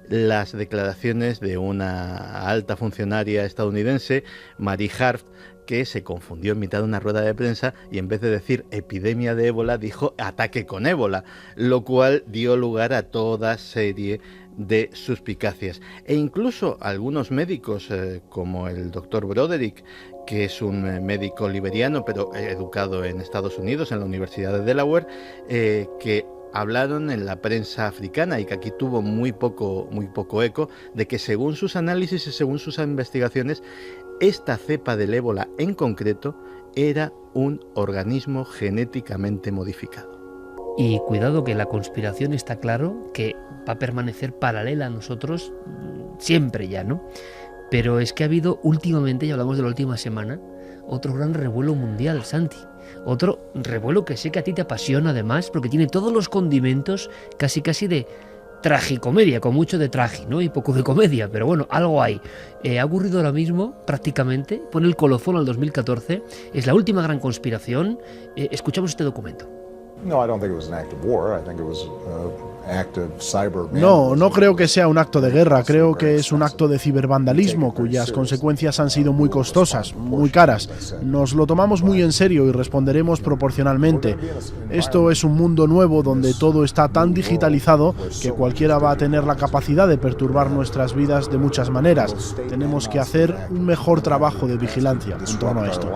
las declaraciones de una alta funcionaria estadounidense, Mary Harf, que se confundió en mitad de una rueda de prensa y en vez de decir epidemia de ébola dijo ataque con ébola, lo cual dio lugar a toda serie de suspicacias. E incluso algunos médicos, como el doctor Broderick, que es un médico liberiano pero educado en Estados Unidos, en la Universidad de Delaware, que hablaron en la prensa africana y que aquí tuvo muy poco eco, de que según sus análisis y según sus investigaciones, esta cepa del ébola en concreto era un organismo genéticamente modificado. Y cuidado, que la conspiración está claro que va a permanecer paralela a nosotros siempre ya, ¿no? Pero es que ha habido últimamente, y hablamos de la última semana, otro gran revuelo mundial, Santi. Otro revuelo que sé que a ti te apasiona además, porque tiene todos los condimentos casi de tragicomedia, con mucho de traje, ¿no? Y poco de comedia, pero bueno, algo hay. Ha ocurrido ahora mismo, prácticamente, pone el colofón al 2014, es la última gran conspiración. Escuchamos este documento. No creo que sea un acto de guerra, creo que es un acto de cibervandalismo cuyas consecuencias han sido muy costosas, muy caras. Nos lo tomamos muy en serio y responderemos proporcionalmente. Esto es un mundo nuevo donde todo está tan digitalizado que cualquiera va a tener la capacidad de perturbar nuestras vidas de muchas maneras. Tenemos que hacer un mejor trabajo de vigilancia en torno a esto.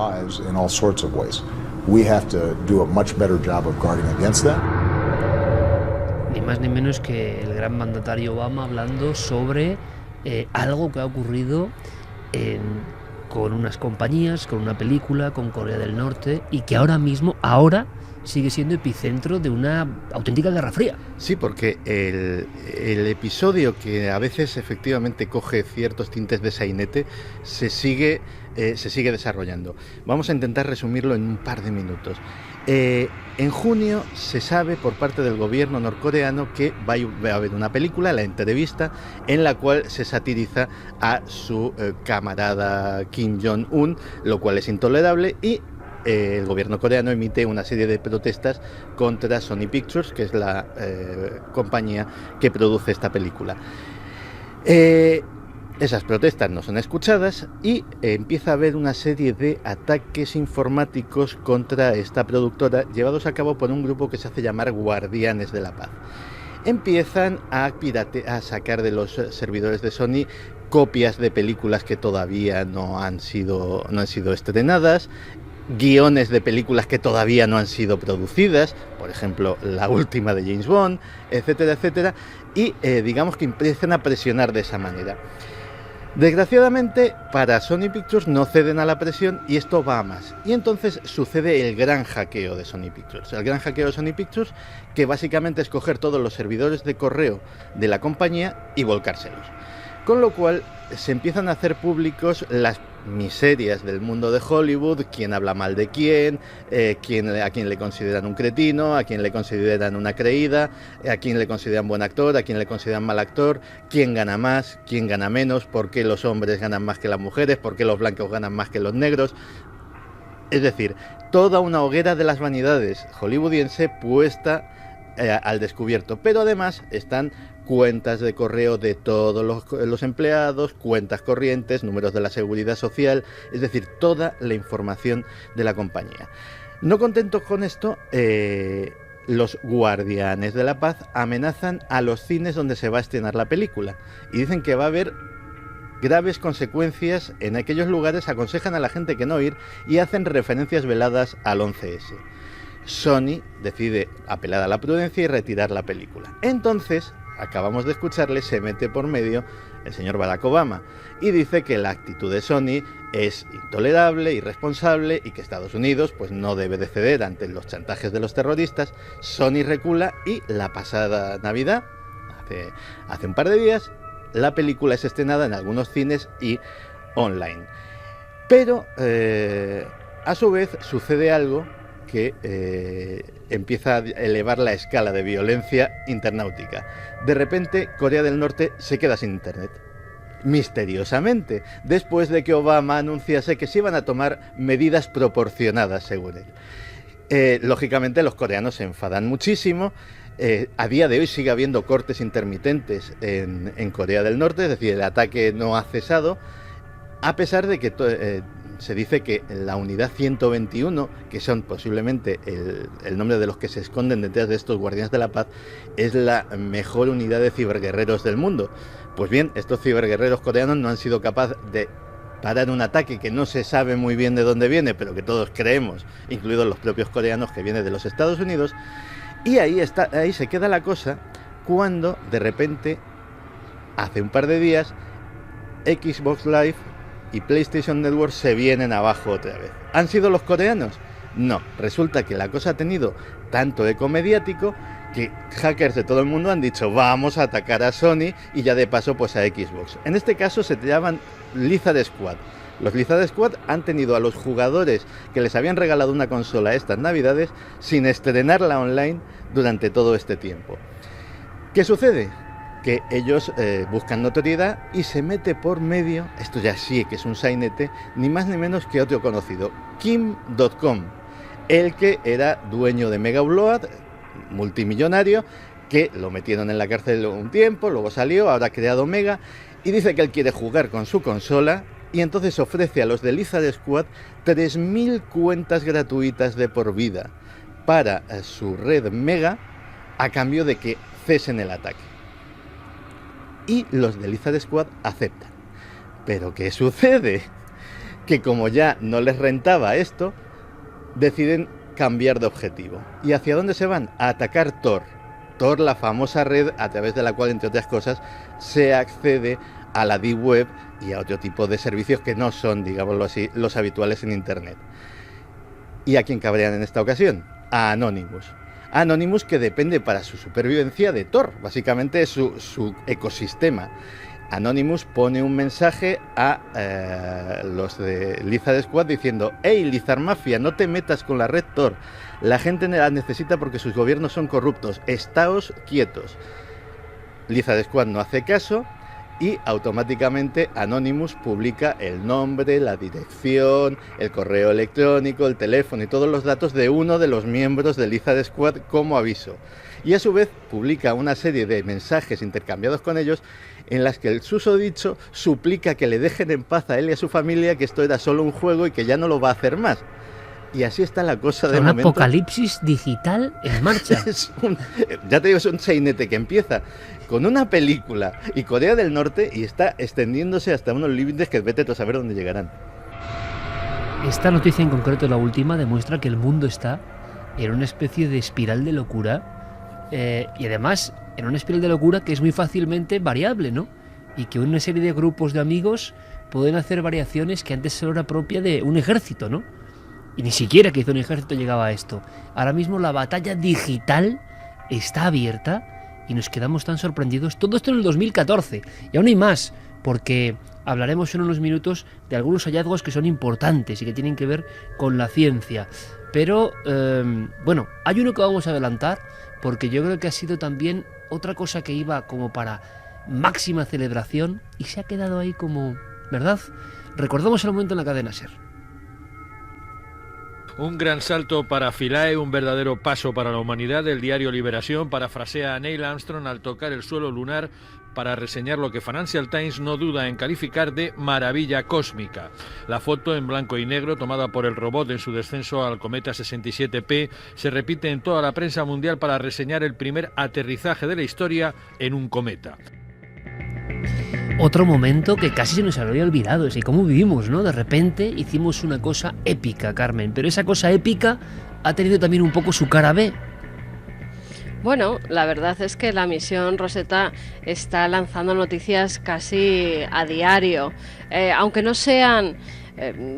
más ni menos que el gran mandatario Obama hablando sobre algo que ha ocurrido con unas compañías, con una película, con Corea del Norte, y que ahora sigue siendo epicentro de una auténtica guerra fría. Sí, porque el episodio, que a veces efectivamente coge ciertos tintes de sainete, se sigue desarrollando. Vamos a intentar resumirlo en un par de minutos. En junio se sabe por parte del gobierno norcoreano que va a haber una película, La Entrevista, en la cual se satiriza a su camarada Kim Jong-un, lo cual es intolerable, y el gobierno coreano emite una serie de protestas contra Sony Pictures, que es la compañía que produce esta película. Esas protestas no son escuchadas y empieza a haber una serie de ataques informáticos contra esta productora, llevados a cabo por un grupo que se hace llamar Guardianes de la Paz. Empiezan a sacar de los servidores de Sony copias de películas que todavía no han sido estrenadas, guiones de películas que todavía no han sido producidas, por ejemplo, la última de James Bond, etcétera, etcétera, y digamos que empiezan a presionar de esa manera. Desgraciadamente, para Sony Pictures no ceden a la presión y esto va a más. Y entonces sucede el gran hackeo de Sony Pictures. El gran hackeo de Sony Pictures, que básicamente es coger todos los servidores de correo de la compañía y volcárselos. Con lo cual se empiezan a hacer públicos las miserias del mundo de Hollywood, quién habla mal de quién, a quién le consideran un cretino, a quién le consideran una creída, a quién le consideran buen actor, a quién le consideran mal actor, quién gana más, quién gana menos, por qué los hombres ganan más que las mujeres, por qué los blancos ganan más que los negros. Es decir, toda una hoguera de las vanidades hollywoodiense puesta al descubierto, pero además están cuentas de correo de todos los empleados, cuentas corrientes, números de la seguridad social, es decir, toda la información de la compañía. No contentos con esto, los Guardianes de la Paz amenazan a los cines donde se va a estrenar la película y dicen que va a haber graves consecuencias en aquellos lugares, aconsejan a la gente que no ir y hacen referencias veladas al 11S. Sony decide apelar a la prudencia y retirar la película. Entonces, acabamos de escucharle, se mete por medio el señor Barack Obama y dice que la actitud de Sony es intolerable, irresponsable y que Estados Unidos pues no debe de ceder ante los chantajes de los terroristas. Sony recula y la pasada Navidad, hace un par de días, la película es estrenada en algunos cines y online. Pero a su vez sucede algo que empieza a elevar la escala de violencia internautica. De repente, Corea del Norte se queda sin internet. Misteriosamente, después de que Obama anunciase que se iban a tomar medidas proporcionadas, según él. Lógicamente, los coreanos se enfadan muchísimo. A día de hoy sigue habiendo cortes intermitentes en Corea del Norte, es decir, el ataque no ha cesado, a pesar de que se dice que la unidad 121, que son posiblemente el nombre de los que se esconden detrás de estos Guardianes de la Paz, es la mejor unidad de ciberguerreros del mundo. Pues bien, estos ciberguerreros coreanos no han sido capaces de parar un ataque que no se sabe muy bien de dónde viene, pero que todos creemos, incluidos los propios coreanos, que viene de los Estados Unidos. Y ahí se queda la cosa cuando de repente, hace un par de días, Xbox Live y PlayStation Network se vienen abajo otra vez. ¿Han sido los coreanos? No, resulta que la cosa ha tenido tanto eco mediático que hackers de todo el mundo han dicho vamos a atacar a Sony y ya de paso pues a Xbox. En este caso se llaman Lizard Squad. Los Lizard Squad han tenido a los jugadores que les habían regalado una consola estas navidades sin estrenarla online durante todo este tiempo. ¿Qué sucede? Que ellos buscan notoriedad y se mete por medio, esto ya sí que es un sainete, ni más ni menos que otro conocido, Kim.com, el que era dueño de Mega Upload, multimillonario, que lo metieron en la cárcel un tiempo, luego salió, ahora ha creado Mega y dice que él quiere jugar con su consola y entonces ofrece a los de Lizard Squad 3.000 cuentas gratuitas de por vida para su red Mega a cambio de que cesen el ataque. Y los de Lizard Squad aceptan. Pero ¿qué sucede? Que como ya no les rentaba esto, deciden cambiar de objetivo. ¿Y hacia dónde se van? A atacar Tor. Tor, la famosa red a través de la cual, entre otras cosas, se accede a la Deep Web y a otro tipo de servicios que no son, digámoslo así, los habituales en Internet. ¿Y a quién cabrean en esta ocasión? A Anonymous. Anonymous, que depende para su supervivencia de Tor, básicamente su ecosistema. Anonymous pone un mensaje a los de Lizard Squad diciendo: «Hey, Lizard Mafia, no te metas con la red Tor. La gente la necesita porque sus gobiernos son corruptos. Estáos quietos». Lizard Squad no hace caso y automáticamente Anonymous publica el nombre, la dirección, el correo electrónico, el teléfono y todos los datos de uno de los miembros de Lizard Squad como aviso. Y a su vez publica una serie de mensajes intercambiados con ellos en las que el susodicho suplica que le dejen en paz a él y a su familia, que esto era solo un juego y que ya no lo va a hacer más. Y así está la cosa de momento. Un apocalipsis digital en marcha. Ya te digo, es un sainete que empieza con una película y Corea del Norte y está extendiéndose hasta unos límites que vete a saber dónde llegarán. Esta noticia en concreto, la última, demuestra que el mundo está en una especie de espiral de locura y además en una espiral de locura que es muy fácilmente variable, ¿no? Y que una serie de grupos de amigos pueden hacer variaciones que antes solo era propia de un ejército, ¿no? Y ni siquiera que hizo un ejército llegaba a esto. Ahora mismo la batalla digital está abierta y nos quedamos tan sorprendidos. Todo esto en el 2014. Y aún hay más, porque hablaremos en unos minutos de algunos hallazgos que son importantes y que tienen que ver con la ciencia. Pero, bueno, hay uno que vamos a adelantar, porque yo creo que ha sido también otra cosa que iba como para máxima celebración y se ha quedado ahí como, ¿verdad? Recordamos el momento en la cadena SER. Un gran salto para Philae, un verdadero paso para la humanidad. El diario Liberación parafrasea a Neil Armstrong al tocar el suelo lunar para reseñar lo que Financial Times no duda en calificar de maravilla cósmica. La foto en blanco y negro tomada por el robot en su descenso al cometa 67P se repite en toda la prensa mundial para reseñar el primer aterrizaje de la historia en un cometa. Otro momento que casi se nos había olvidado, es cómo vivimos, ¿no? De repente hicimos una cosa épica, Carmen, pero esa cosa épica ha tenido también un poco su cara B. Bueno, la verdad es que la misión Rosetta está lanzando noticias casi a diario, aunque no sean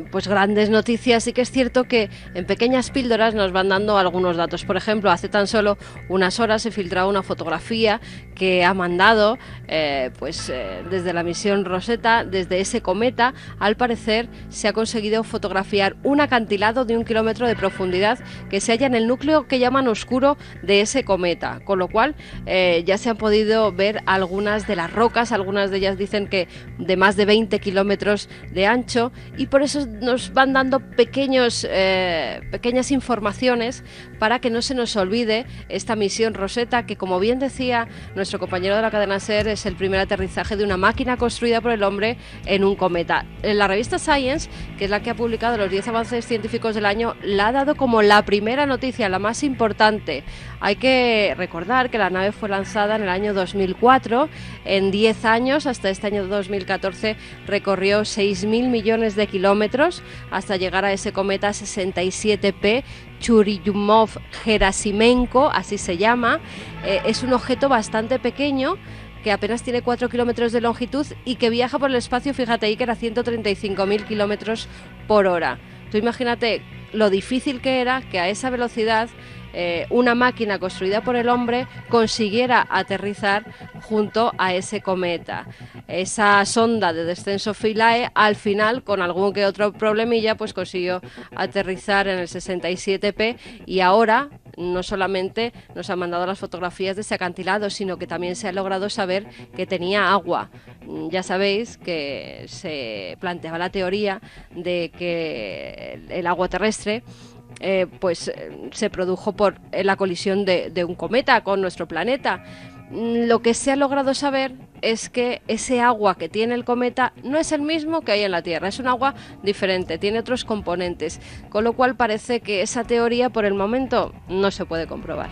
pues grandes noticias. Sí que es cierto que en pequeñas píldoras nos van dando algunos datos. Por ejemplo, hace tan solo unas horas se filtraba una fotografía que ha mandado desde la misión Rosetta, desde ese cometa. Al parecer se ha conseguido fotografiar un acantilado de 1 kilómetro de profundidad que se halla en el núcleo que llaman oscuro de ese cometa, con lo cual ya se han podido ver algunas de las rocas. Algunas de ellas dicen que de más de 20 kilómetros de ancho, y por eso nos van dando pequeñas informaciones para que no se nos olvide esta misión Rosetta, que, como bien decía nuestro compañero de la cadena SER, es el primer aterrizaje de una máquina construida por el hombre en un cometa. En la revista Science, que es la que ha publicado los 10 avances científicos del año, la ha dado como la primera noticia, la más importante. Hay que recordar que la nave fue lanzada en el año 2004. En 10 años, hasta este año 2014, recorrió 6.000 millones de kilómetros hasta llegar a ese cometa 67P, Churyumov-Gerasimenko, así se llama. Es un objeto bastante pequeño que apenas tiene 4 kilómetros de longitud y que viaja por el espacio, fíjate ahí, que era 135.000 kilómetros por hora. Tú imagínate lo difícil que era que a esa velocidad una máquina construida por el hombre consiguiera aterrizar junto a ese cometa. Esa sonda de descenso Philae, al final, con algún que otro problemilla, pues consiguió aterrizar en el 67P, y ahora no solamente nos han mandado las fotografías de ese acantilado, sino que también se ha logrado saber que tenía agua. Ya sabéis que se planteaba la teoría de que el agua terrestre se produjo por la colisión de un cometa con nuestro planeta. Lo que se ha logrado saber es que ese agua que tiene el cometa no es el mismo que hay en la Tierra, es un agua diferente, tiene otros componentes, con lo cual parece que esa teoría por el momento no se puede comprobar.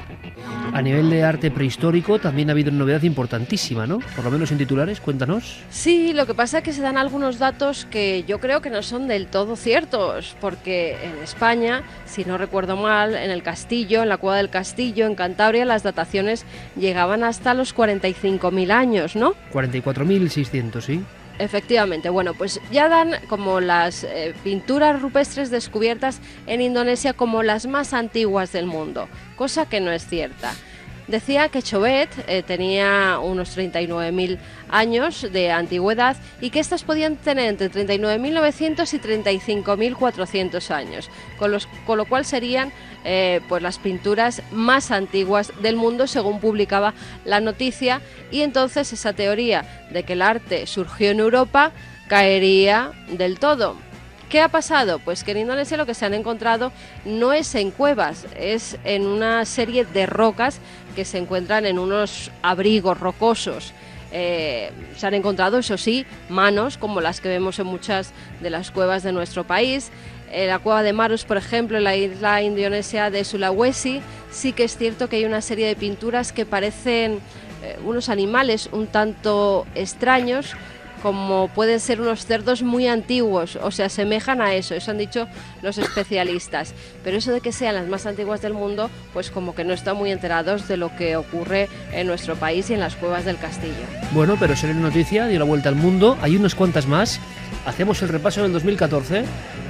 A nivel de arte prehistórico también ha habido una novedad importantísima, ¿no? Por lo menos en titulares, cuéntanos. Sí, lo que pasa es que se dan algunos datos que yo creo que no son del todo ciertos, porque en España, si no recuerdo mal, en el Castillo, en la Cueva del Castillo, en Cantabria, las dataciones llegaban hasta los 45.000 años, ¿no? 44.600, sí. Efectivamente, bueno, pues ya dan como las pinturas rupestres descubiertas en Indonesia como las más antiguas del mundo, cosa que no es cierta. Decía que Chauvet tenía unos 39.000 años de antigüedad y que estas podían tener entre 39.900 y 35.400 años, con lo cual serían pues las pinturas más antiguas del mundo, según publicaba la noticia, y entonces esa teoría de que el arte surgió en Europa caería del todo. ¿Qué ha pasado? Pues que en Indonesia lo que se han encontrado no es en cuevas, es en una serie de rocas que se encuentran en unos abrigos rocosos. Se han encontrado, eso sí, manos como las que vemos en muchas de las cuevas de nuestro país. En la cueva de Maros, por ejemplo, en la isla indonesia de Sulawesi, sí que es cierto que hay una serie de pinturas que parecen unos animales un tanto extraños, como pueden ser unos cerdos muy antiguos, o se asemejan a eso han dicho los especialistas. Pero eso de que sean las más antiguas del mundo, pues como que no están muy enterados de lo que ocurre en nuestro país y en las cuevas del Castillo. Bueno, pero Serena Noticia dio la vuelta al mundo, hay unas cuantas más, hacemos el repaso del 2014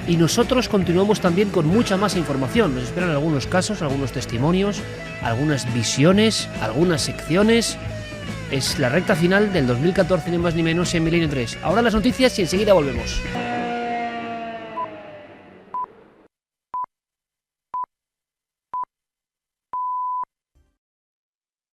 y nosotros continuamos también con mucha más información. Nos esperan algunos casos, algunos testimonios, algunas visiones, algunas secciones. Es la recta final del 2014, ni más ni menos, en Milenio 3. Ahora las noticias y enseguida volvemos.